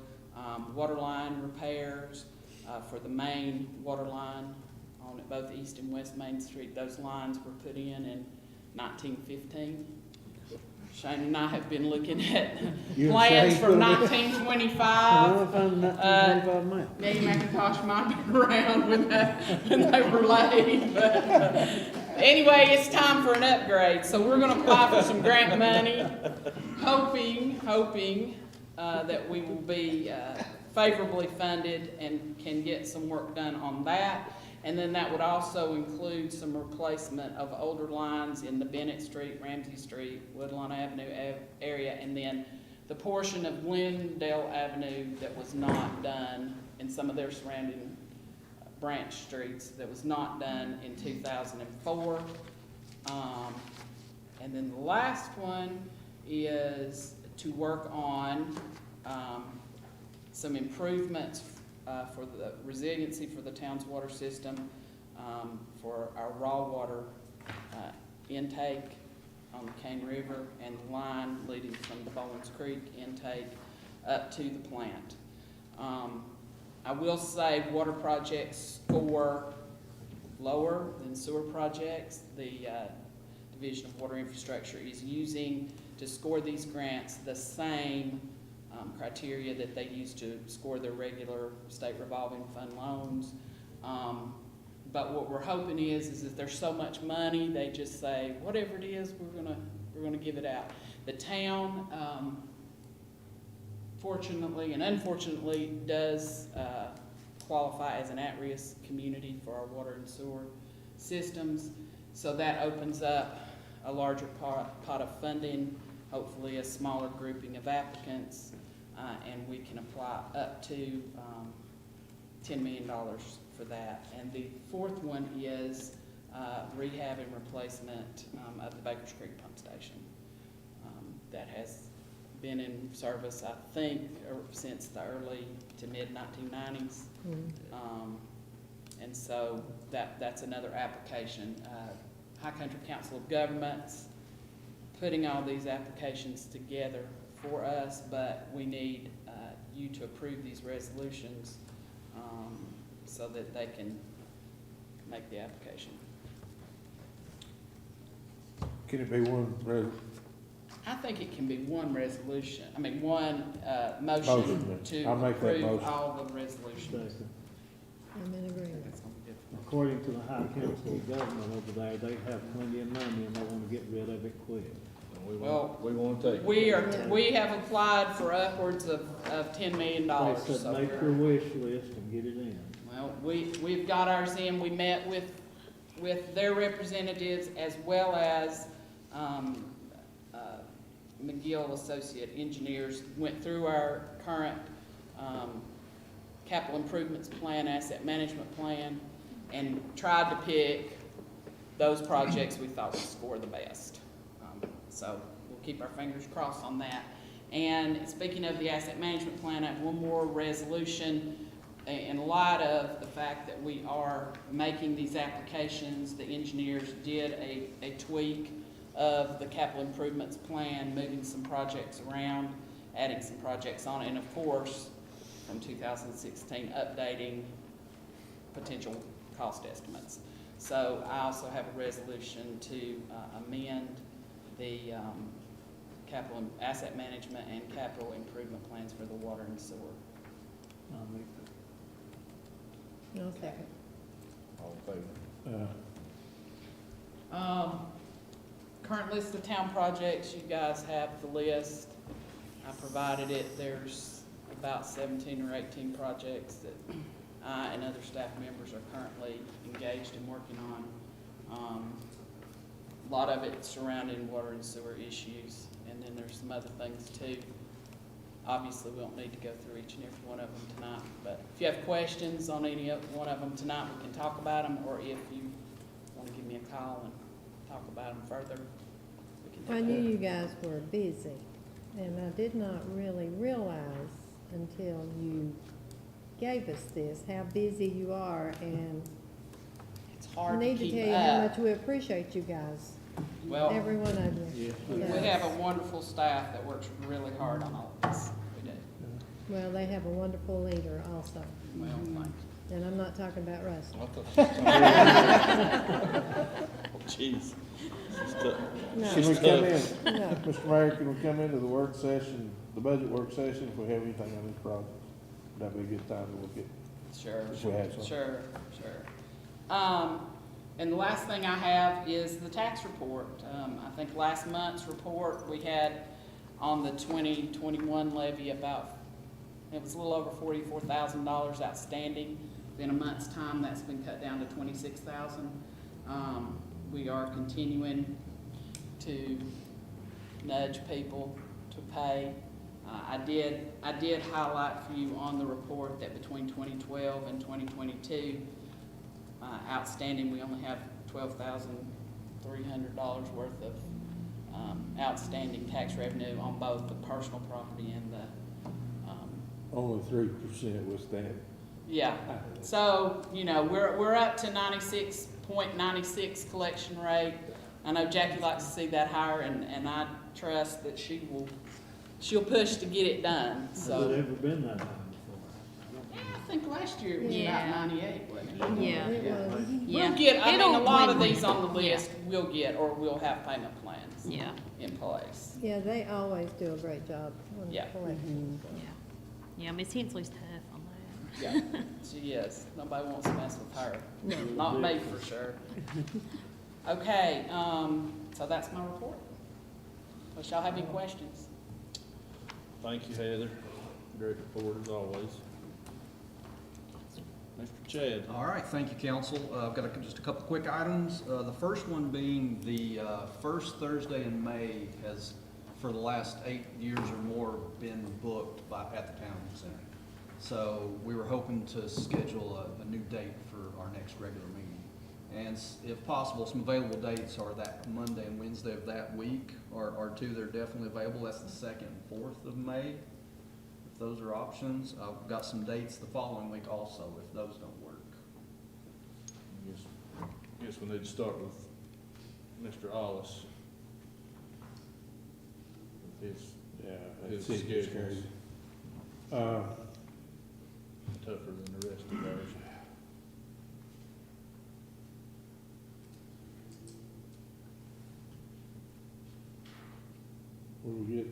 S2: water line repairs for the main water line on both East and West Main Street. Those lines were put in 1915. Shane and I have been looking at plans from 1925. Maybe McIntosh might have been around when they were laid. But anyway, it's time for an upgrade. So we're going to apply for some grant money, hoping that we will be favorably funded and can get some work done on that. And then that would also include some replacement of older lines in the Bennett Street, Ramsey Street, Woodlawn Avenue area, and then the portion of Glendale Avenue that was not done and some of their surrounding branch streets that was not done in 2004. And then the last one is to work on some improvements for the resiliency for the town's water system, for our raw water intake on the Cane River and the line leading from the Bowens Creek intake up to the plant. I will say water projects score lower than sewer projects. The Division of Water Infrastructure is using to score these grants the same criteria that they use to score their regular state revolving fund loans. But what we're hoping is that there's so much money, they just say, whatever it is, we're gonna give it out. The town, fortunately and unfortunately, does qualify as an at-risk community for our water and sewer systems. So that opens up a larger pot of funding, hopefully a smaller grouping of applicants, and we can apply up to $10 million for that. And the fourth one is rehab and replacement of the Bakers Creek Pump Station. That has been in service, I think, since the early to mid-1990s. And so that's another application. High Country Council of Governments putting all these applications together for us, but we need you to approve these resolutions so that they can make the application.
S3: Can it be one
S2: I think it can be one resolution, one motion
S3: Motion.
S2: to
S3: I'll make that
S2: approve
S3: motion.
S2: all the resolutions.
S4: I'm in agreement.
S2: That's gonna be difficult.
S17: According to the High Council of Government over there, they have plenty of money and they want to get rid of it quick.
S2: Well,
S1: We want to take it.
S2: we have applied for upwards of $10 million.
S17: They
S2: so
S17: said make
S2: we're-
S17: your wish list and get it in.
S2: Well, we've got ours in. We met with their representatives as well as McGill Associate Engineers, went through our current capital improvements plan, asset management plan, and tried to pick those projects we thought would score the best. So we'll keep our fingers crossed on that. And speaking of the asset management plan, I have one more resolution. In light of the fact that we are making these applications, the engineers did a tweak of the capital improvements plan, moving some projects around, adding some projects on it, and of course, from 2016, updating potential cost estimates. So I also have a resolution to amend the capital asset management and capital improvement plans for the water and sewer.
S17: I'll make
S4: No second.
S10: All in favor?
S2: Current list of town projects, you guys have the list. I provided it. There's about 17 or 18 projects that I and other staff members are currently engaged in working on. A lot of it surrounding water and sewer issues, and then there's some other things too. Obviously, we don't need to go through each and every one of them tonight, but if you have questions on any one of them tonight, we can talk about them, or if you want to give me a call and talk about them further, we can do
S4: I
S2: that.
S4: knew you guys were busy, and I did not really realize until you gave us this, how busy you are, and
S2: It's
S4: I
S2: hard to
S4: need to
S2: keep
S4: tell you how
S2: up.
S4: much we appreciate you guys,
S2: Well,
S4: every one of you.
S17: Yes,
S2: we
S4: Yes.
S2: have a wonderful staff that works really hard on all of this. We do.
S4: Well, they have a wonderful leader also,
S2: Well, thank you.
S4: and I'm not talking about Russell.
S1: I thought oh, jeez.
S4: No.
S3: Can we come in,
S4: No.
S3: Mr. Mayor, can we come into the work session, the budget work session, if we have anything on this project? That'd be a good time to look at,
S2: Sure.
S3: if we had some.
S2: Sure. And the last thing I have is the tax report. I think last month's report, we had on the 2021 levy about, it was a little over $44,000 outstanding. In a month's time, that's been cut down to $26,000. We are continuing to nudge people to pay. I did highlight for you on the report that between 2012 and 2022, outstanding, we only have $12,300 worth of outstanding tax revenue on both the personal property and the,
S3: Only 3% was that.
S2: yeah. So, you know, we're up to 96.96 collection rate. I know Jackie likes to see that higher, and I trust that she'll push to get it done,
S17: Has it
S2: so.
S17: ever been that high before?
S2: Yeah, I think last year it was
S12: Yeah.
S2: about 98, wasn't it?
S12: Yeah.
S4: It was.
S2: We'll get, I mean, a
S12: It'll
S2: lot of
S12: win.
S2: these on the
S12: Yeah.
S2: list, we'll get, or we'll have payment plans
S12: Yeah,
S2: in place.
S4: Yeah, they always do a great job on the
S2: Yeah.
S4: collections.
S12: yeah. Yeah, Miss Hensley's tough on that.
S2: Yeah, she is. Nobody wants to mess with her. Not me, for sure. Okay, so that's my report. Unless y'all have any questions?
S1: Thank you, Heather. Great report as always. Mr. Chad.
S18: All right, thank you, council. I've got just a couple quick items. The first one being the first Thursday in May has, for the last 8 years or more, been booked at the town center. So we were hoping to schedule a new date for our next regular meeting. And if possible, some available dates are that Monday and Wednesday of that week are two that are definitely available. That's the 2nd and 4th of May. If those are options, I've got some dates the following week also, if those don't work.
S1: Guess we need to start with Mr. Ollis. With his
S3: City
S1: schedules.
S3: Secretary.
S1: Tougher than the rest of ours.
S3: What do we get?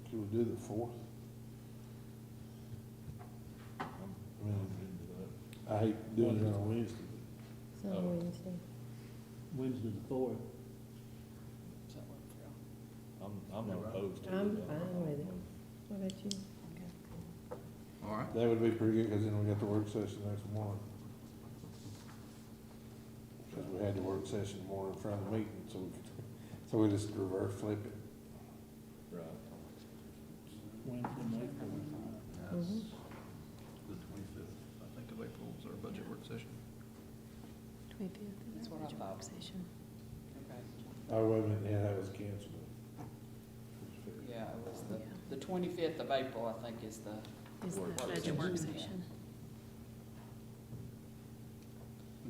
S3: Can we do the 4th? I mean, I hate doing it on Wednesday.
S4: It's on Wednesday.
S17: Wednesday the 4th.
S2: Does that work for y'all?
S1: I'm not opposed to it.
S4: I'm fine with it. What about you?
S18: All right.
S3: That would be pretty good, because then we got the work session next morning. Because we had the work session morning in front of the meeting, so we just reverse flip it.
S1: Right.
S17: Wednesday, May 4th.
S18: That's the 25th, I think, of April is our budget work session.
S12: 25th.
S2: That's what I thought.
S12: Session.
S2: Okay.
S3: Oh, wait a minute, yeah, that was canceled.
S2: Yeah, it was the 25th of April, I think, is the.
S13: Is the
S2: work
S13: budget work
S2: session.
S13: session.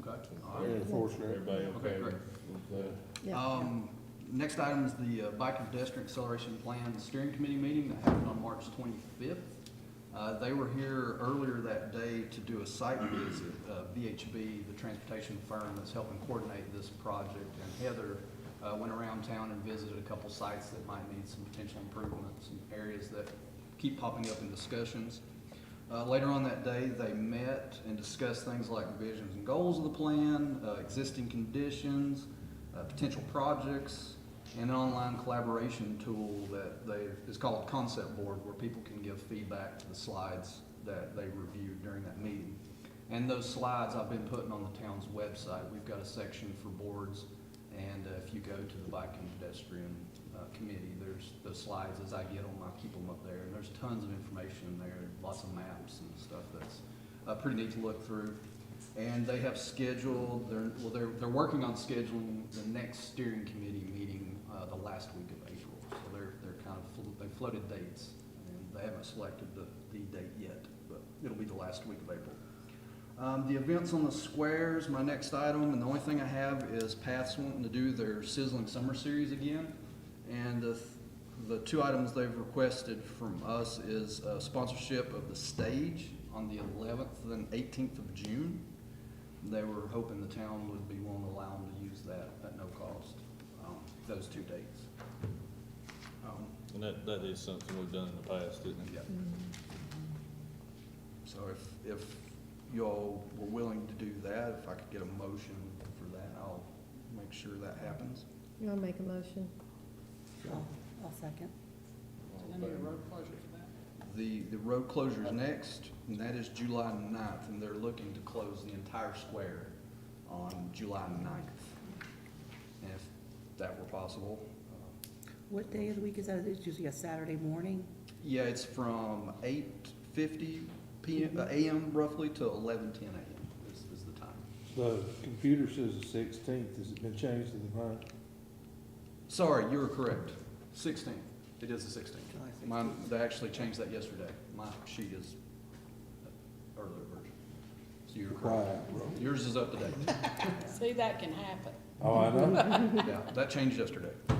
S18: Okay.
S1: Everybody
S18: Okay,
S1: okay
S18: great.
S1: with that?
S4: Yeah.
S18: Next item is the Bike and Pedestrian Acceleration Plan Steering Committee meeting that happened on March 25th. They were here earlier that day to do a site visit. VHB, the transportation firm that's helping coordinate this project, and Heather went around town and visited a couple sites that might need some potential improvements, some areas that keep popping up in discussions. Later on that day, they met and discussed things like visions and goals of the plan, existing conditions, potential projects, and an online collaboration tool that is called Concept Board, where people can give feedback to the slides that they reviewed during that meeting. And those slides I've been putting on the town's website. We've got a section for boards, and if you go to the Bike and Pedestrian Committee, there's those slides. As I get them, I keep them up there, and there's tons of information in there, lots of maps and stuff that's pretty neat to look through. And they have scheduled, they're working on scheduling the next steering committee meeting the last week of April. So they're kind of, they floated dates, and they haven't selected the date yet, but it'll be the last week of April. The events on the squares, my next item, and the only thing I have is Paths wanting to do their Sizzling Summer Series again. And the two items they've requested from us is sponsorship of the stage on the 11th and 18th of June. They were hoping the town would be willing to allow them to use that at no cost, those two dates.
S1: And that is something we've done in the past, isn't it?
S18: Yeah. So if y'all were willing to do that, if I could get a motion for that, I'll make sure that happens.
S4: You wanna make a motion?
S13: I'll second.
S2: I need a road closure for that.
S18: The road closure is next, and that is July 9th, and they're looking to close the entire square on July 9th. And if that were possible.
S13: What day of the week is that? It's usually a Saturday morning?
S18: Yeah, it's from 8:50 p.m. a.m. roughly to 11:10 a.m. is the time.
S3: The computer says the 16th, has it been changed to the 9th?
S18: Sorry, you were correct. 16th. It is the 16th.
S13: July 16th.
S18: Mine, they actually changed that yesterday. My sheet is earlier version. So you're correct.
S3: Right.
S18: Yours is up to date.
S2: See, that can happen.
S3: Oh, I know.
S18: Yeah, that changed yesterday.
S3: Yeah.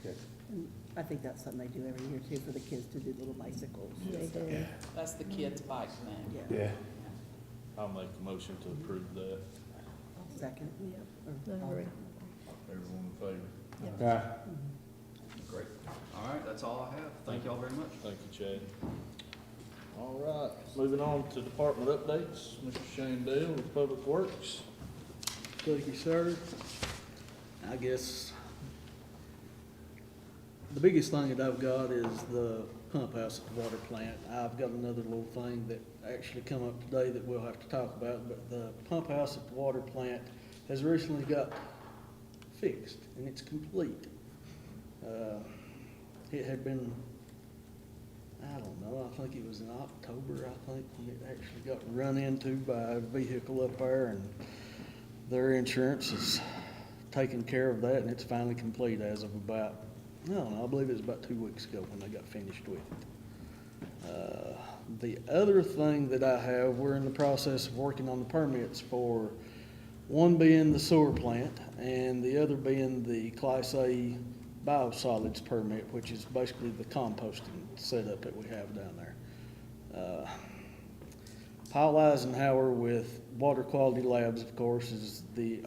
S3: Okay.
S13: And I think that's something they do every year too, for the kids to do little bicycles.
S4: They do.
S2: That's the kids' bike thing.
S3: Yeah.
S1: I'll make a motion to approve that.
S13: Second,
S4: I agree.
S1: Everyone in favor?
S3: Aye.
S18: Great. All right, that's all I have. Thank y'all very much.
S1: Thank you, Chad. All right, moving on to department updates. Mr. Shane Dale with Public Works.
S19: Thank you, sir. I guess the biggest thing that I've got is the pump house at the water plant. I've got another little thing that actually come up today that we'll have to talk about, but the pump house at the water plant has recently got fixed, and it's complete. It had been, I don't know, I think it was in October, I think, when it actually got run into by a vehicle up there, and their insurance is taking care of that, and it's finally complete as of about, I don't know, I believe it was about 2 weeks ago when they got finished with it. The other thing that I have, we're in the process of working on the permits for, one being the sewer plant, and the other being the Class A biosolids permit, which is basically the composting setup that we have down there. Paul Eisenhower with Water Quality Labs, of course, is the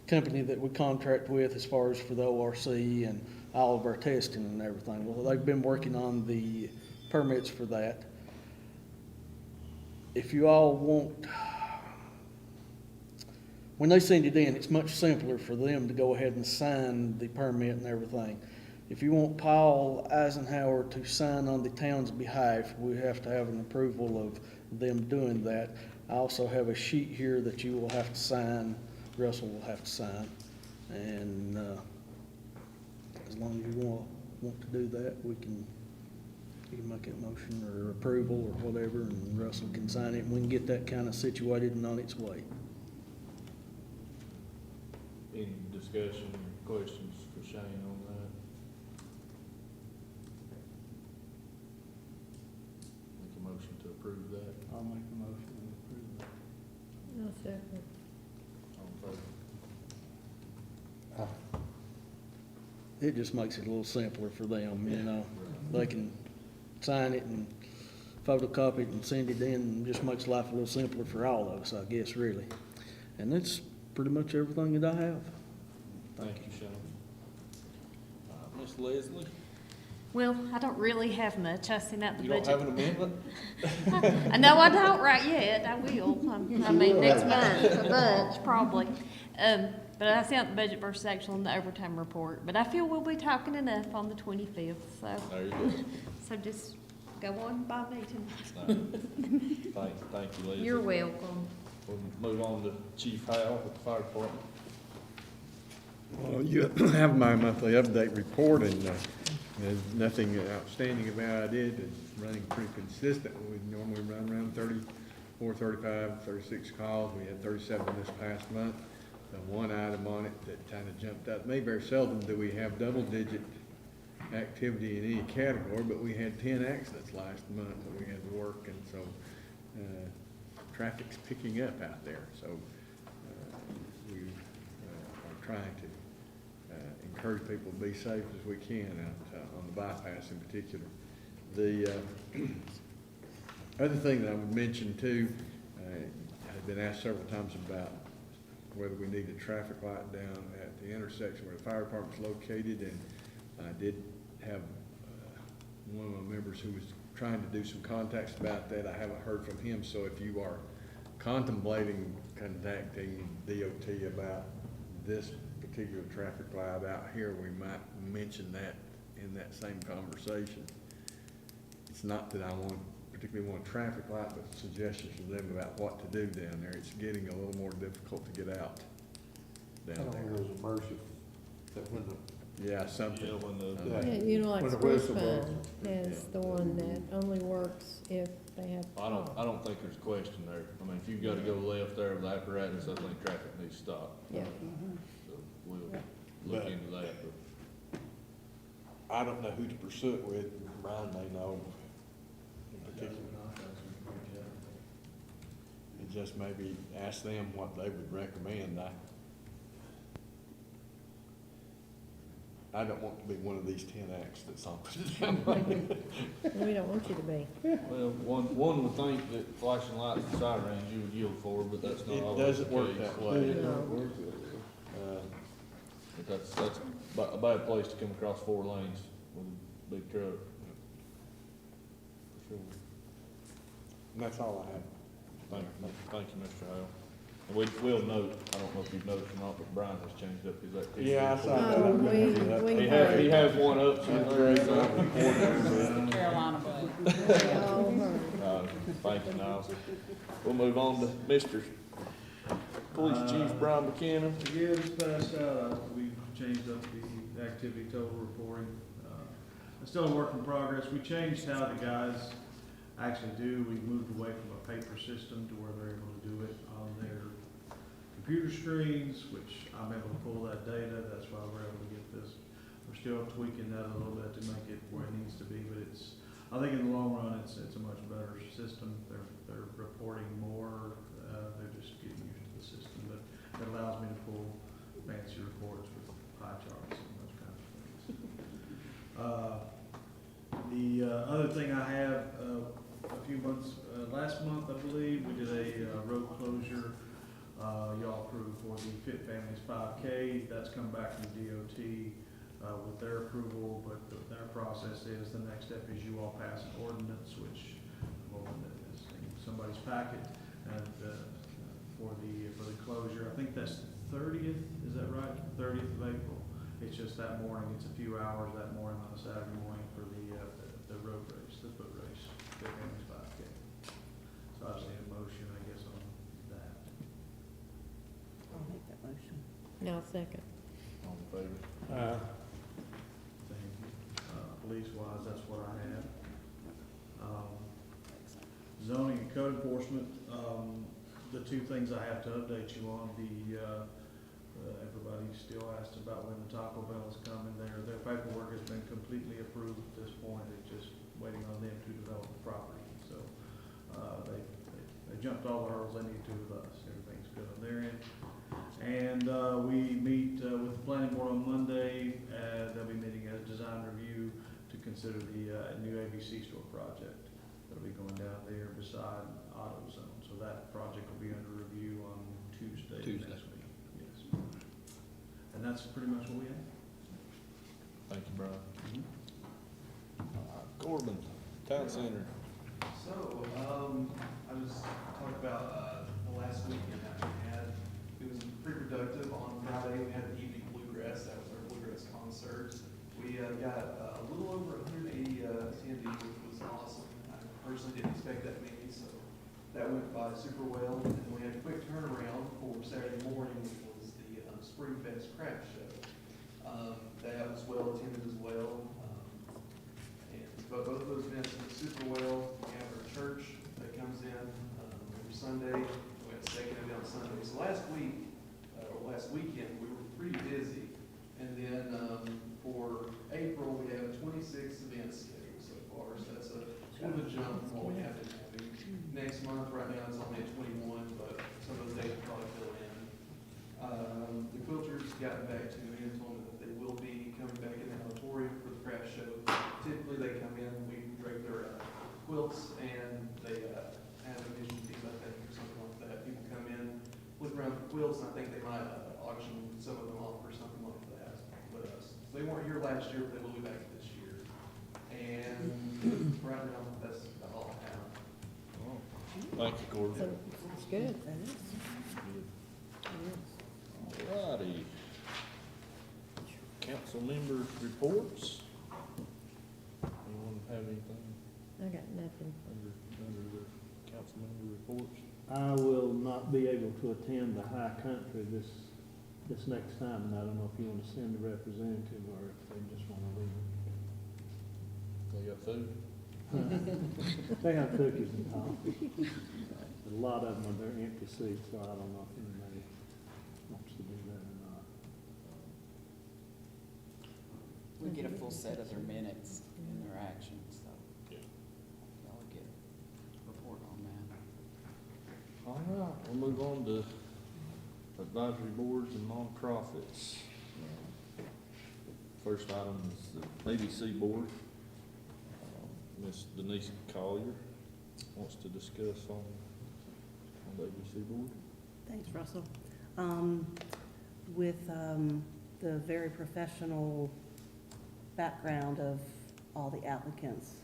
S19: company that we contract with as far as for the ORC and all of our testing and everything. Well, they've been working on the permits for that. If you all want, when they send it in, it's much simpler for them to go ahead and sign the permit and everything. If you want Paul Eisenhower to sign on the town's behalf, we have to have an approval of them doing that. I also have a sheet here that you will have to sign, Russell will have to sign. And as long as you want to do that, you can make a motion or approval or whatever, and Russell can sign it, and we can get that kind of situated and on its way.
S1: Any discussion, questions for Shane on that? Make a motion to approve that.
S17: I'll make a motion to approve that.
S4: No second.
S1: All in favor?
S19: It just makes it a little simpler for them, you know. They can sign it and photocopy it and send it in, and just makes life a little simpler for all of us, I guess, really. And that's pretty much everything that I have.
S1: Thank you, Shane. Ms. Leslie?
S14: Well, I don't really have much. I sent out the
S1: You
S14: budget.
S1: don't have an amendment?
S14: No, I don't right yet. I will. I mean, next month, a bunch, probably. But I sent out the budget versus actual and the overtime report. But I feel we'll be talking enough on the 25th, so.
S1: There you go.
S14: So just go on by me tonight.
S1: Thank you, Leslie.
S14: You're welcome.
S1: We'll move on to Chief Howell with the fire department.
S10: Well, you have my monthly update report, and there's nothing outstanding about it. It's running pretty consistent. We normally run around 34, 35, 36 calls. We had 37 this past month. The one item on it that kind of jumped out at me, very seldom do we have double-digit activity in any category, but we had 10 accidents last month that we had to work, and so traffic's picking up out there. So we are trying to encourage people to be safe as we can out on the bypass in particular. The other thing that I would mention too, I've been asked several times about whether we need a traffic light down at the intersection where the fire department's located, and I did have one of my members who was trying to do some contacts about that. I haven't heard from him, so if you are contemplating contacting DOT about this particular traffic light out here, we might mention that in that same conversation. It's not that I particularly want a traffic light, but suggestions from them about what to do down there. It's getting a little more difficult to get out down there.
S3: It was immersive, that when the.
S10: Yeah, something.
S1: Yeah, when the.
S4: Yeah, you know, like
S3: When the
S4: Spruce
S3: whistle
S4: Pine
S3: blows.
S4: has the one that only works if they have.
S1: I don't think there's a question there. I mean, if you've got to go left there with the apparatus, I think traffic needs to stop.
S4: Yeah.
S1: So we'll look into that, but.
S10: I don't know who to pursue it with. Brian may know in particular. And just maybe ask them what they would recommend. I don't want to be one of these 10 accidents on
S4: We don't want you to be.
S1: Well, one would think that flashing lights and sirens you would yield for, but that's not
S10: It
S1: always the
S10: doesn't work
S1: case.
S10: that way.
S4: No.
S1: But that's a bad place to come across 4 lanes with a big truck. For sure.
S10: And that's all I have.
S1: Thank you, Mr. Howell. And we'll note, I don't know if you've noticed or not, but Brian has changed up his activity.
S10: Yeah, I saw
S4: Oh,
S10: that.
S1: He has one up somewhere.
S2: The Carolina bug.
S1: Thank you, Niles. We'll move on to Mr. Police Chief Brian Buchanan.
S9: Yeah, this past out, we've changed up the activity total reporting. It's still a work in progress. We changed how the guys actually do. We moved away from a paper system to where they're able to do it on their computer screens, which I'm able to pull that data. That's why we're able to get this. We're still tweaking that a little bit to make it where it needs to be, but I think in the long run, it's a much better system. They're reporting more. They're just getting used to the system, but it allows me to pull fancy reports with pie charts and those kinds of things. The other thing I have, a few months, last month, I believe, we did a road closure. Y'all approved for the Fit Families 5K. That's come back from DOT with their approval, but their process is the next step is you all pass an ordinance, which is in somebody's packet, and for the closure. I think that's the 30th. Is that right? 30th of April. It's just that morning. It's a few hours that morning on a Saturday morning for the road race, the foot race, Fit Families 5K. So I just need a motion, I guess, on that.
S13: I'll make that motion.
S4: No, second.
S1: All in favor?
S9: Thank you. Police-wise, that's what I have. Zoning and code enforcement, the two things I have to update you on, the Everybody still asks about when the Taco Bell is coming. Their paperwork has been completely approved at this point. It's just waiting on them to develop the property. So, they jumped all the hurdles they need to with us. Everything's good on their end. And, we meet, with the planning board on Monday. They'll be meeting a design review to consider the, new ABC store project that'll be going down there beside AutoZone. So that project will be under review on Tuesday next week. Yes. And that's pretty much what we have.
S1: Thank you, Brian. Corbin, Town Center.
S20: So, I was talking about, the last weekend that we had. It was pretty productive. On Friday, we had the evening bluegrass. That was our bluegrass concert. We, got a little over 180, attendees, which was awesome. I personally didn't expect that many, so that went by super well. And then we had a quick turnaround for Saturday morning, which was the, Spring Fest craft show. That was well attended as well. But both of those events went super well. We have our church that comes in every Sunday. We had a second event on Sunday. So last week, or last weekend, we were pretty busy. And then for April, we have 26 events scheduled so far. So that's a kind of a jump from what we have been having. Next month, right now, it's only at 21, but some of those days will probably fill in. The quilters gotten back to me and told me that they will be coming back in the auditorium for the craft show. Typically, they come in, we drape their quilts, and they have a mission piece, I think, or something like that. People come in, look around the quilts, and I think they might auction some of them off or something like that with us. So they weren't here last year, but they will be back this year. And right now, that's about all I have.
S1: Thank you, Corbin.
S4: It's good.
S1: Alrighty. Council members' reports. Anyone have anything
S4: I got nothing.
S1: under the council member reports?
S17: I will not be able to attend the High Country this next time, and I don't know if you want to send a representative or if they just want to leave.
S1: They got food?
S17: They have cookies and coffee. A lot of them are their empty seats, so I don't know if anybody wants to do that or not.
S2: We get a full set of their minutes and their actions, so y'all get a report on that.
S1: All right, we'll move on to advisory boards and nonprofits. First item is the ABC board. Ms. Denise Collier wants to discuss on the ABC board.
S13: Thanks, Russell. With the very professional background of all the applicants,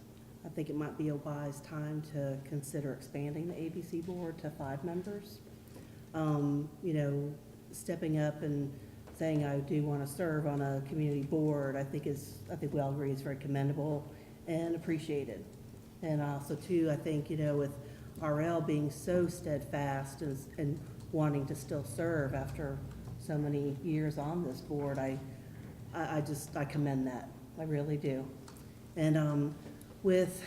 S13: I think it might be a wise time to consider expanding the ABC board to 5 members. You know, stepping up and saying I do want to serve on a community board, I think we all agree is very commendable and appreciated. And also too, I think, you know, with RL being so steadfast and wanting to still serve after so many years on this board, I commend that. I really do. And with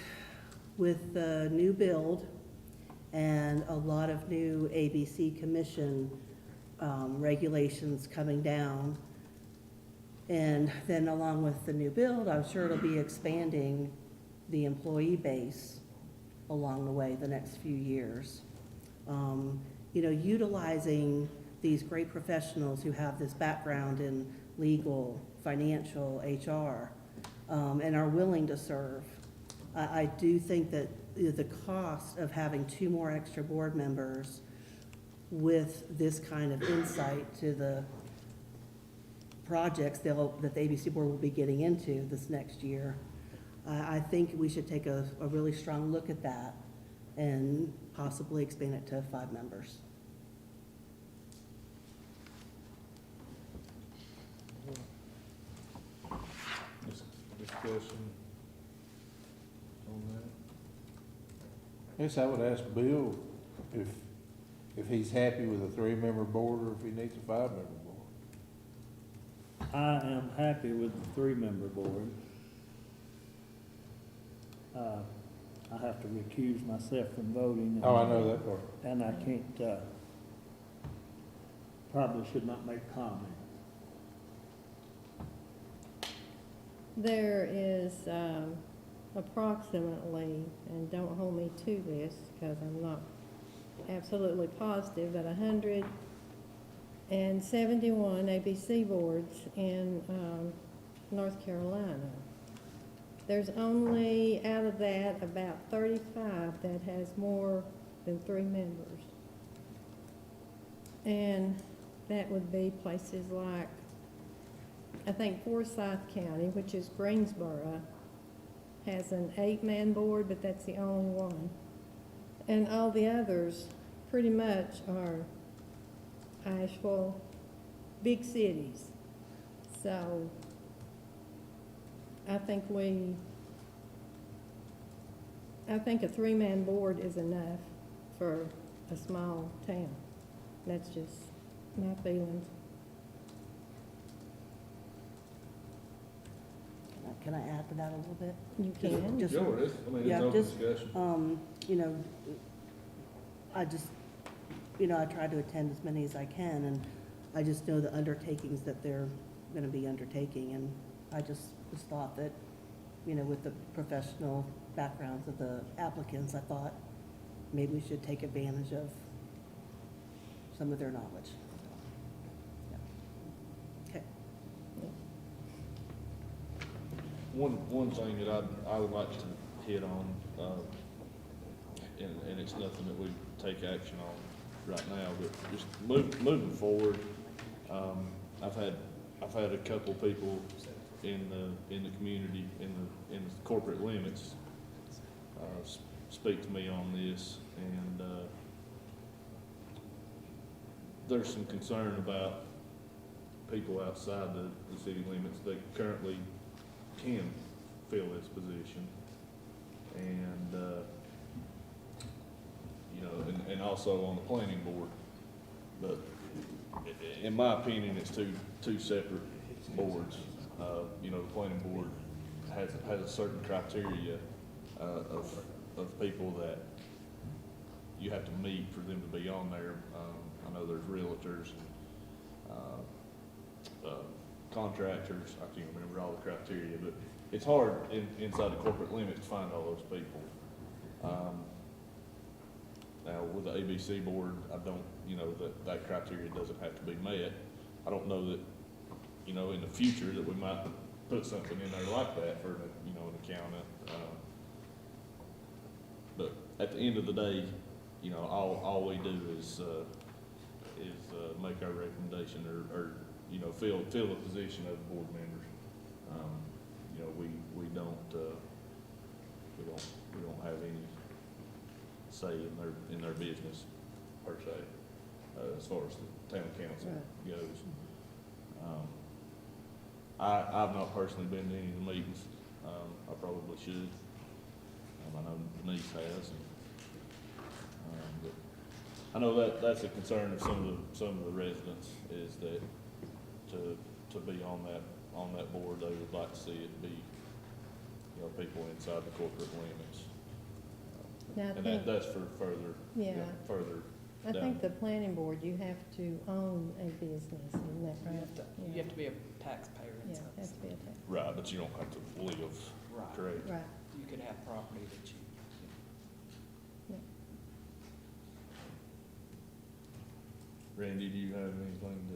S13: the new build and a lot of new ABC Commission regulations coming down, and then along with the new build, I'm sure it'll be expanding the employee base along the way the next few years. You know, utilizing these great professionals who have this background in legal, financial, HR, and are willing to serve. I do think that the cost of having 2 more extra board members with this kind of insight to the projects that the ABC board will be getting into this next year, I think we should take a really strong look at that and possibly expand it to 5 members.
S1: Discussion on that?
S3: Yes, I would ask Bill if he's happy with a 3-member board or if he needs a 5-member board.
S17: I am happy with the 3-member board. I have to recuse myself from voting.
S3: Oh, I know that part.
S17: And I can't probably should not make comment.
S4: There is approximately, and don't hold me to this because I'm not absolutely positive, but 171 ABC boards in North Carolina. There's only, out of that, about 35 that has more than 3 members. And that would be places like, I think Forsyth County, which is Greensboro, has an 8-man board, but that's the only one. And all the others pretty much are Asheville, big cities. So I think a 3-man board is enough for a small town. That's just my feelings.
S13: Can I add to that a little bit?
S4: You can.
S13: Just-
S1: Sure, it's, I mean,
S13: yeah,
S1: it's open
S13: just,
S1: discussion.
S13: You know, I just, you know, I try to attend as many as I can, and I just know the undertakings that they're gonna be undertaking, and I just thought that, you know, with the professional backgrounds of the applicants, I thought maybe we should take advantage of some of their knowledge. Yeah. Okay.
S1: One thing that I would like to hit on, and it's nothing that we take action on right now, but just moving forward, I've had a couple people in the community, in the corporate limits, speak to me on this, and there's some concern about people outside the city limits that currently can fill this position. And, you know, and also on the planning board. But in my opinion, it's two separate boards. You know, the planning board has a certain criteria of people that you have to meet for them to be on there. I know there's realtors and contractors. I can't remember all the criteria, but it's hard inside the corporate limits to find all those people. Now with the ABC board, I don't, you know, that criteria doesn't have to be met. I don't know that, you know, in the future that we might put something in there like that for, you know, an accountant. But at the end of the day, you know, all we do is make our recommendation or you know, fill the position of board members. You know, we don't have any say in their business per se, as far as the town council goes. I've not personally been to any of the meetings. I probably should. I know Denise has, but I know that's a concern of some of the residents, is that to be on that board, they would like to see it be, you know, people inside the corporate limits.
S4: Now, I
S1: And
S4: think-
S1: that's for further,
S4: Yeah.
S1: further
S4: I
S1: down.
S4: think the planning board, you have to own a business, isn't that right?
S2: You have to be a taxpayer
S4: Yeah,
S2: inside.
S4: has to be a tax.
S1: Right, but you don't have to live,
S2: Right.
S1: correct?
S4: Right.
S2: You could have property that you.
S1: Randy, do you have anything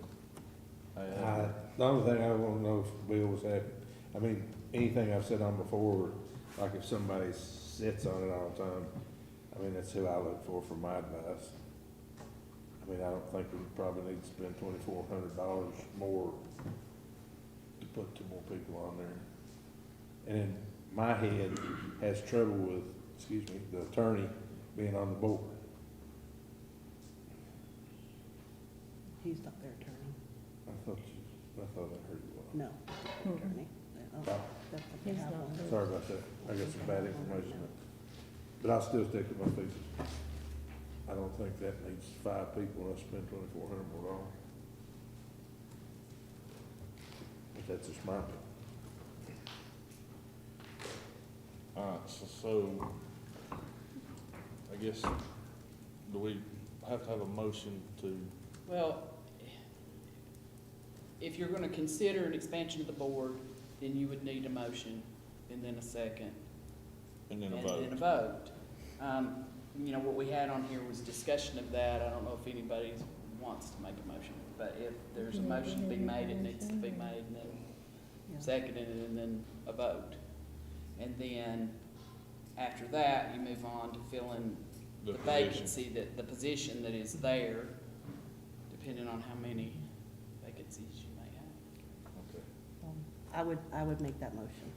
S1: to add?
S3: The only thing I want to know if Bill was happy, I mean, anything I've said on before, like if somebody sits on it all the time, I mean, that's who I look for my advice. I mean, I don't think we probably need to spend $2,400 more to put 2 more people on there. And in my head has trouble with, the attorney being on the board.
S13: He's not their attorney.
S3: I thought I heard you.
S13: No, attorney.
S3: Oh.
S13: That's what they
S4: He's
S13: have
S4: not
S13: on.
S4: their-
S3: Sorry about that. I got some bad information. But I'll still stick with my features. I don't think that needs 5 people and I spend $2,400 more. But that's just my opinion.
S1: All right, so I guess, do we have to have a motion to,
S2: Well, if you're gonna consider an expansion of the board, then you would need a motion, and then a second,
S1: And then a
S2: and then a
S1: vote.
S2: vote. You know, what we had on here was discussion of that. I don't know if anybody wants to make a motion, but if there's a motion to be made, it needs to be made, and then seconded, and then a vote. And then, after that, you move on to fill in
S1: The
S2: the
S1: position.
S2: vacancy, the position that is there, depending on how many vacancies you may have.
S1: Okay.
S13: I would make that motion.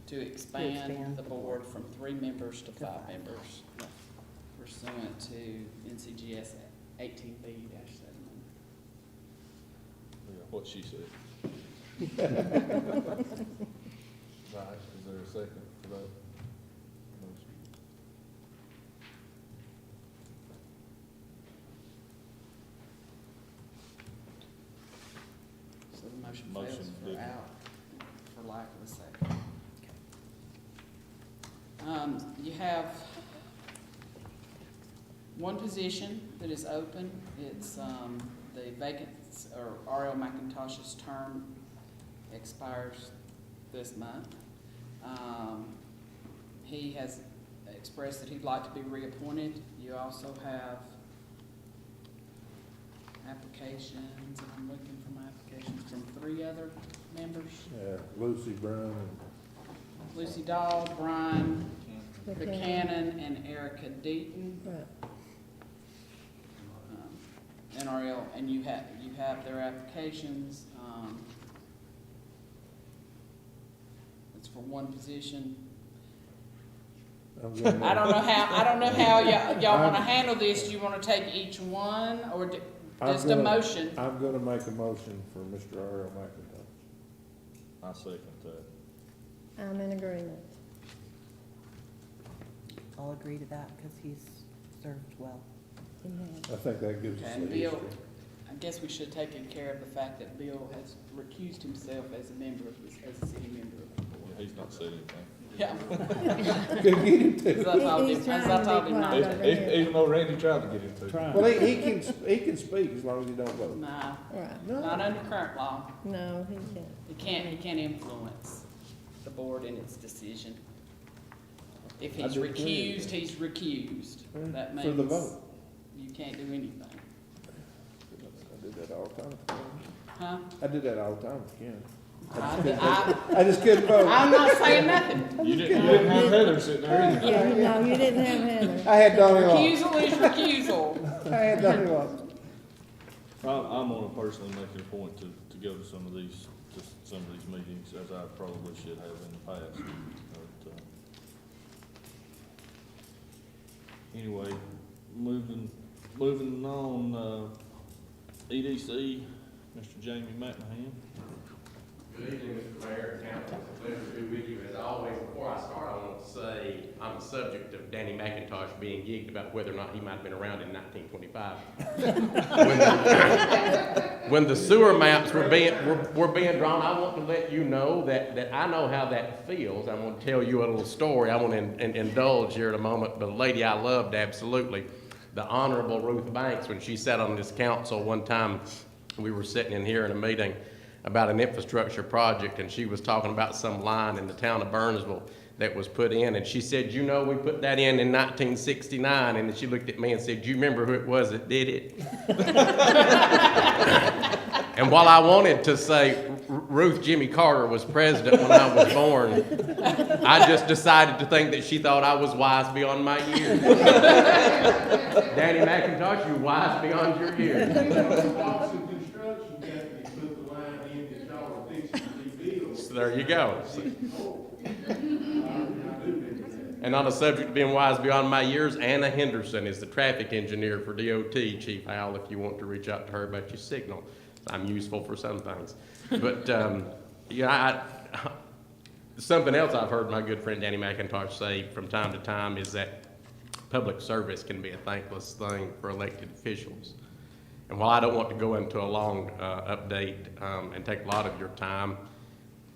S2: To expand
S13: expand
S2: the
S13: the
S2: board from 3 members to 5
S13: 5.
S2: members pursuant to NCGS 18B-7.
S1: Yeah, what she said. Right, is there a second for that motion?
S2: So the motion
S1: Motion
S2: fails for
S1: didn't.
S2: out, for lack of a second. You have one position that is open. It's, the vacant, or R.L. McIntosh's term expires this month. He has expressed that he'd like to be reappointed. You also have applications, and I'm looking for my applications from 3 other members.
S3: Yeah, Lucy Brown
S2: Lucy Dahl, Brian Buchanan, and Erica Deaton.
S4: Right.
S2: NRL, and you have their applications. It's for one position.
S3: and
S2: I don't know how y'all wanna handle this. Do you wanna take each one, or just a motion?
S3: I'm gonna make a motion for Mr. R.L. McIntosh.
S1: I second that.
S4: I'm in agreement.
S13: I'll agree to that because he's served well.
S4: He has.
S3: I think that gives us
S2: And
S3: the
S2: Bill,
S3: history.
S2: I guess we should take care of the fact that Bill has recused himself as a member of this, as a city member of the board.
S1: Yeah, he's not said anything.
S2: Yeah.
S3: Could get him to.
S2: As I told him,
S4: He's
S2: as I
S4: trying to
S2: told
S4: be
S2: him not
S4: quiet
S2: to.
S4: over here.
S1: Even though Randy tried to get him to.
S17: Trying.
S3: Well, he can speak as long as he don't vote.
S2: Nah,
S4: Right.
S2: not under current law.
S4: No, he can't.
S2: He can't influence the board in its decision. If
S3: I
S2: he's
S3: do agree.
S2: recused, he's recused. That means
S3: For the vote.
S2: you can't do anything.
S3: I did that all the time.
S2: Huh?
S3: I did that all the time, Ken.
S2: I
S3: I just couldn't vote.
S2: I'm not saying nothing.
S1: You didn't have Heather sitting there either.
S4: Yeah, no, you didn't have Heather.
S3: I had Donnie Lost.
S2: Recusal is recusal.
S3: I had Donnie Lost.
S1: I'm gonna personally make it a point to go to some of these meetings, as I probably should have in the past. But, anyway, moving on, EDC, Mr. Jamie McMahon.
S21: Good evening, Mr. Mayor and Council. It's a pleasure to be with you. As always, before I start, I want to say I'm the subject of Danny McIntosh being geeked about whether or not he might have been around in 1925. When the sewer maps were being drawn, I want to let you know that I know how that feels. I'm going to tell you a little story. I want to indulge here in a moment, but a lady I loved absolutely, the Honorable Ruth Banks, when she sat on this council one time, we were sitting in here in a meeting about an infrastructure project, and she was talking about some line in the town of Burnsville that was put in, and she said, you know, we put that in 1969, and then she looked at me and said, do you remember who it was that did it? And while I wanted to say Ruth Jimmy Carter was president when I was born, I just decided to think that she thought I was wise beyond my years. Danny McIntosh, you're wise beyond your years. So there you go. And on the subject of being wise beyond my years, Anna Henderson is the traffic engineer for DOT, Chief Howell, if you want to reach out to her about your signal. I'm useful for some things. But, something else I've heard my good friend Danny McIntosh say from time to time is that public service can be a thankless thing for elected officials. And while I don't want to go into a long update and take a lot of your time,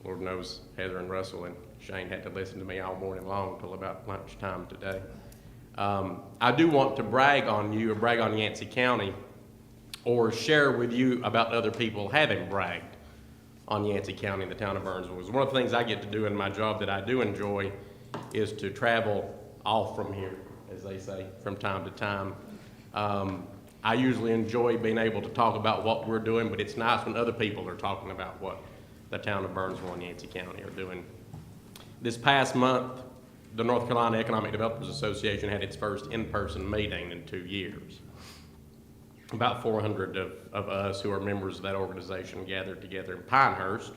S21: Lord knows Heather and Russell and Shane had to listen to me all morning long till about lunchtime today. I do want to brag on you, or brag on Yancey County, or share with you about other people having bragged on Yancey County and the town of Burnsville. Because one of the things I get to do in my job that I do enjoy is to travel off from here, as they say, from time to time. I usually enjoy being able to talk about what we're doing, but it's nice when other people are talking about what the town of Burnsville and Yancey County are doing. This past month, the North Carolina Economic Developers Association had its first in-person meeting in 2 years. About 400 of us who are members of that organization gathered together in Pinehurst.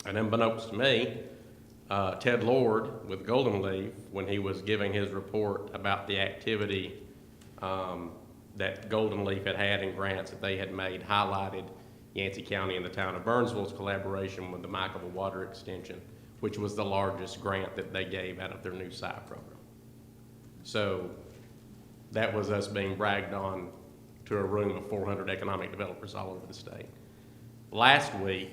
S21: And unbeknownst to me, Ted Lord with Golden Leaf, when he was giving his report about the activity that Golden Leaf had in grants that they had made, highlighted Yancey County and the town of Burnsville's collaboration with the Michael Water Extension, which was the largest grant that they gave out of their new site program. So that was us being bragged on to a room of 400 economic developers all over the state. Last week,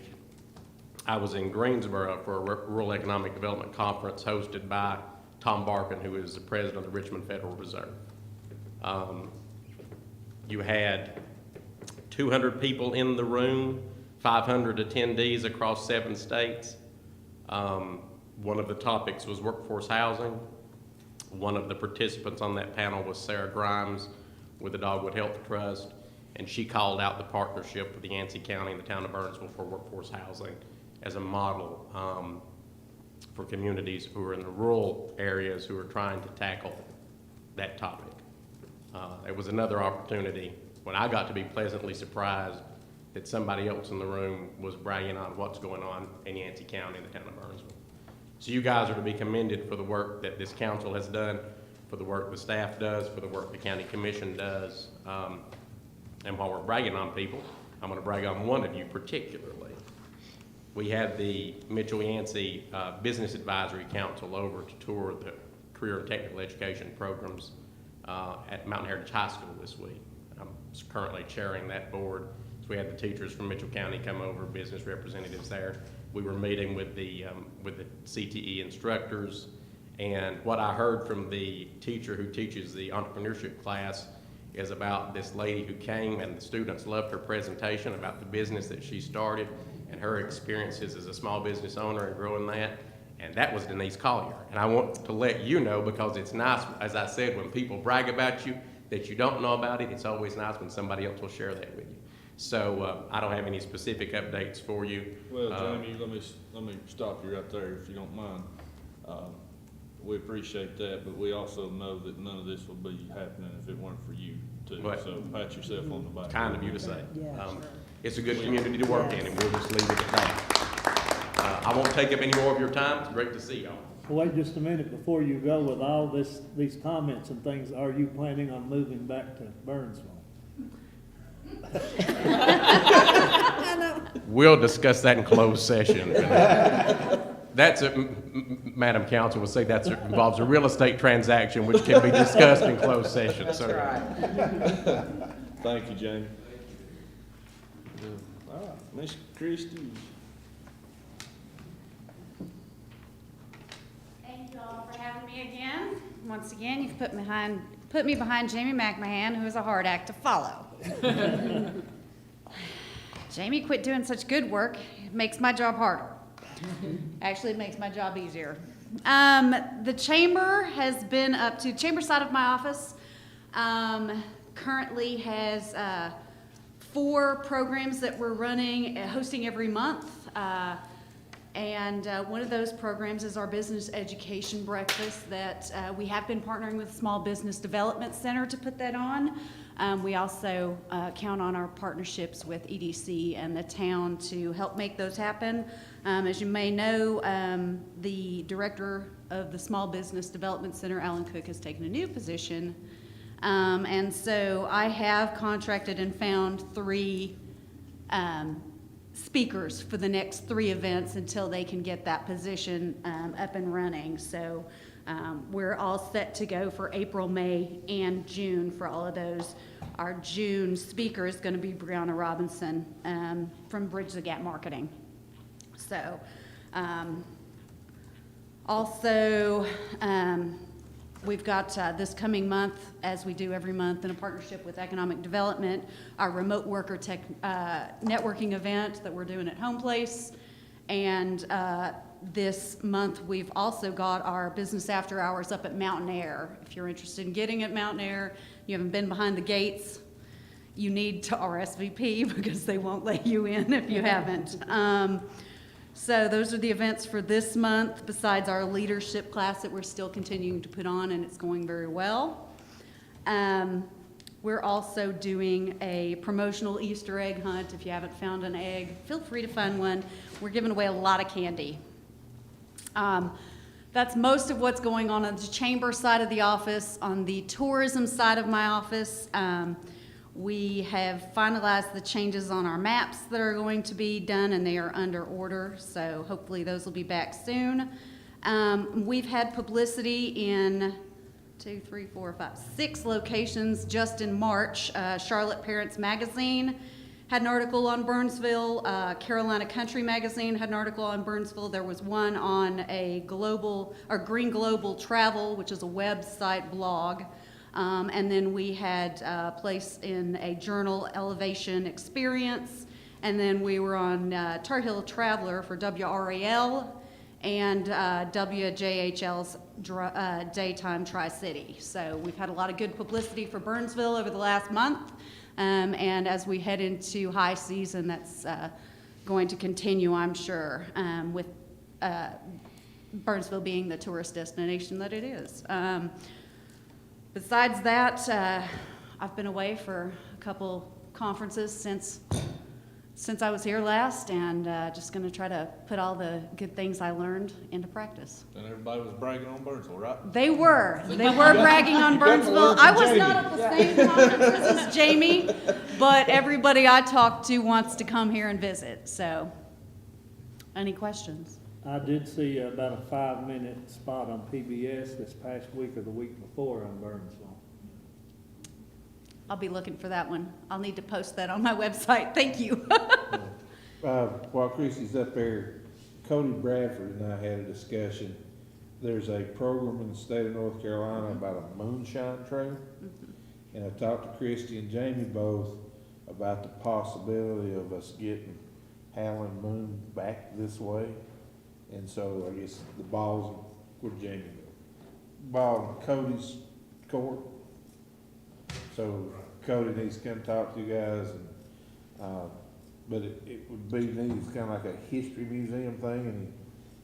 S21: I was in Greensboro for a Rural Economic Development Conference hosted by Tom Barkin, who is the president of the Richmond Federal Reserve. You had 200 people in the room, 500 attendees across 7 states. One of the topics was workforce housing. One of the participants on that panel was Sarah Grimes with the Dogwood Health Trust, and she called out the partnership with the Yancey County and the town of Burnsville for workforce housing as a model for communities who are in the rural areas who are trying to tackle that topic. It was another opportunity when I got to be pleasantly surprised that somebody else in the room was bragging on what's going on in Yancey County and the town of Burnsville. So you guys are to be commended for the work that this council has done, for the work the staff does, for the work the county commission does. And while we're bragging on people, I'm going to brag on one of you particularly. We had the Mitchell Yancey Business Advisory Council over to tour the career and technical education programs at Mountain Heritage High School this week. I'm currently chairing that board. So we had the teachers from Mitchell County come over, business representatives there. We were meeting with the CTE instructors, and what I heard from the teacher who teaches the entrepreneurship class is about this lady who came, and the students loved her presentation about the business that she started and her experiences as a small business owner and growing that. And that was Denise Collier. And I want to let you know, because it's nice, as I said, when people brag about you that you don't know about it, it's always nice when somebody else will share that with you. So I don't have any specific updates for you.
S1: Well, Jamie, let me stop you right there if you don't mind. We appreciate that, but we also know that none of this would be happening if it weren't for you too.
S21: But
S1: so pat yourself on the back.
S21: Kind of you to say.
S13: Yeah.
S21: It's a good community to work in, and we'll just leave it at that. I won't take up any more of your time. It's great to see y'all.
S17: Wait just a minute before you go with all these comments and things. Are you planning on moving back to Burnsville?
S21: We'll discuss that in closed session. That's Madam Council will say that involves a real estate transaction which can be discussed in closed session.
S2: That's right.
S1: Thank you, Jamie. All right, Ms. Christie.
S7: Thank you all for having me again. Once again, you've put me behind Jamie McMahon, who is a hard act to follow. Jamie quit doing such good work. It makes my job harder. Actually, it makes my job easier. The chamber has been up to, chamber side of my office currently has 4 programs that we're running, hosting every month. And one of those programs is our business education breakfast that we have been partnering with Small Business Development Center to put that on. We also count on our partnerships with EDC and the town to help make those happen. As you may know, the director of the Small Business Development Center, Alan Cook, has taken a new position. And so I have contracted and found 3 speakers for the next 3 events until they can get that position up and running. So we're all set to go for April, May, and June for all of those. Our June speaker is going to be Brianna Robinson from Bridge the Gap Marketing. So also, we've got this coming month, as we do every month in a partnership with Economic Development, our remote worker networking event that we're doing at Home Place. And this month, we've also got our business after hours up at Mountain Air. If you're interested in getting at Mountain Air, you haven't been behind the gates, you need to RSVP because they won't let you in if you haven't. So those are the events for this month, besides our leadership class that we're still continuing to put on, and it's going very well. We're also doing a promotional Easter egg hunt. If you haven't found an egg, feel free to find one. We're giving away a lot of candy. That's most of what's going on the chamber side of the office. On the tourism side of my office, we have finalized the changes on our maps that are going to be done, and they are under order, so hopefully those will be back soon. We've had publicity in 6 locations just in March. Charlotte Parents Magazine had an article on Burnsville. Carolina Country Magazine had an article on Burnsville. There was one on a Green Global Travel, which is a website blog. And then we had a place in a journal, Elevation Experience, and then we were on Tar Heel Traveler for WRAL and WJHL's Daytime Tri-City. So we've had a lot of good publicity for Burnsville over the last month, and as we head into high season, that's going to continue, I'm sure, with Burnsville being the tourist destination that it is. Besides that, I've been away for a couple conferences since I was here last, and just going to try to put all the good things I learned into practice.
S1: And everybody was bragging on Burnsville, right?
S7: They were bragging on Burnsville. I was not at the same conferences as Jamie, but everybody I talked to wants to come here and visit. So, any questions?
S17: I did see about a 5-minute spot on PBS this past week or the week before on Burnsville.
S7: I'll be looking for that one. I'll need to post that on my website. Thank you.
S3: While Chrissy's up there, Cody Bradford and I had a discussion. There's a program in the state of North Carolina about a moonshine trail. And I talked to Christy and Jamie both about the possibility of us getting Howland Moon back this way. And so I guess the ball's where Jamie go. Ball in Cody's court. So Cody needs to come talk to you guys, and but it would be neat. It's kind of like a history museum thing, and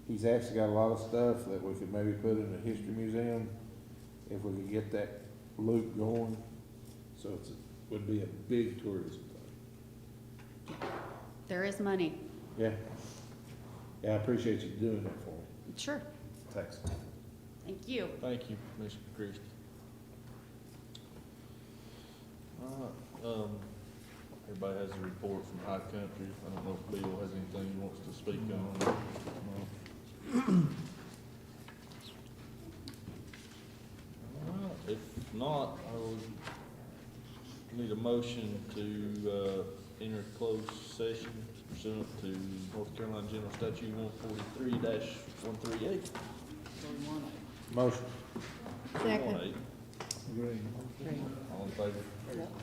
S3: he's actually got a lot of stuff that we could maybe put in the history museum if we could get that loop going. So it would be a big tourism thing.
S7: There is money.
S3: Yeah. Yeah, I appreciate you doing that for me.
S7: Sure.
S3: Thanks.
S7: Thank you.
S1: Thank you, Commissioner Christie. All right, everybody has a report from High Country. I don't know if Bill has anything he wants to speak on. No. All right, if not, I would need a motion to enter closed session pursuant to North Carolina General Statute 143-138.
S3: Motion.
S4: Second.
S1: 118. All in favor?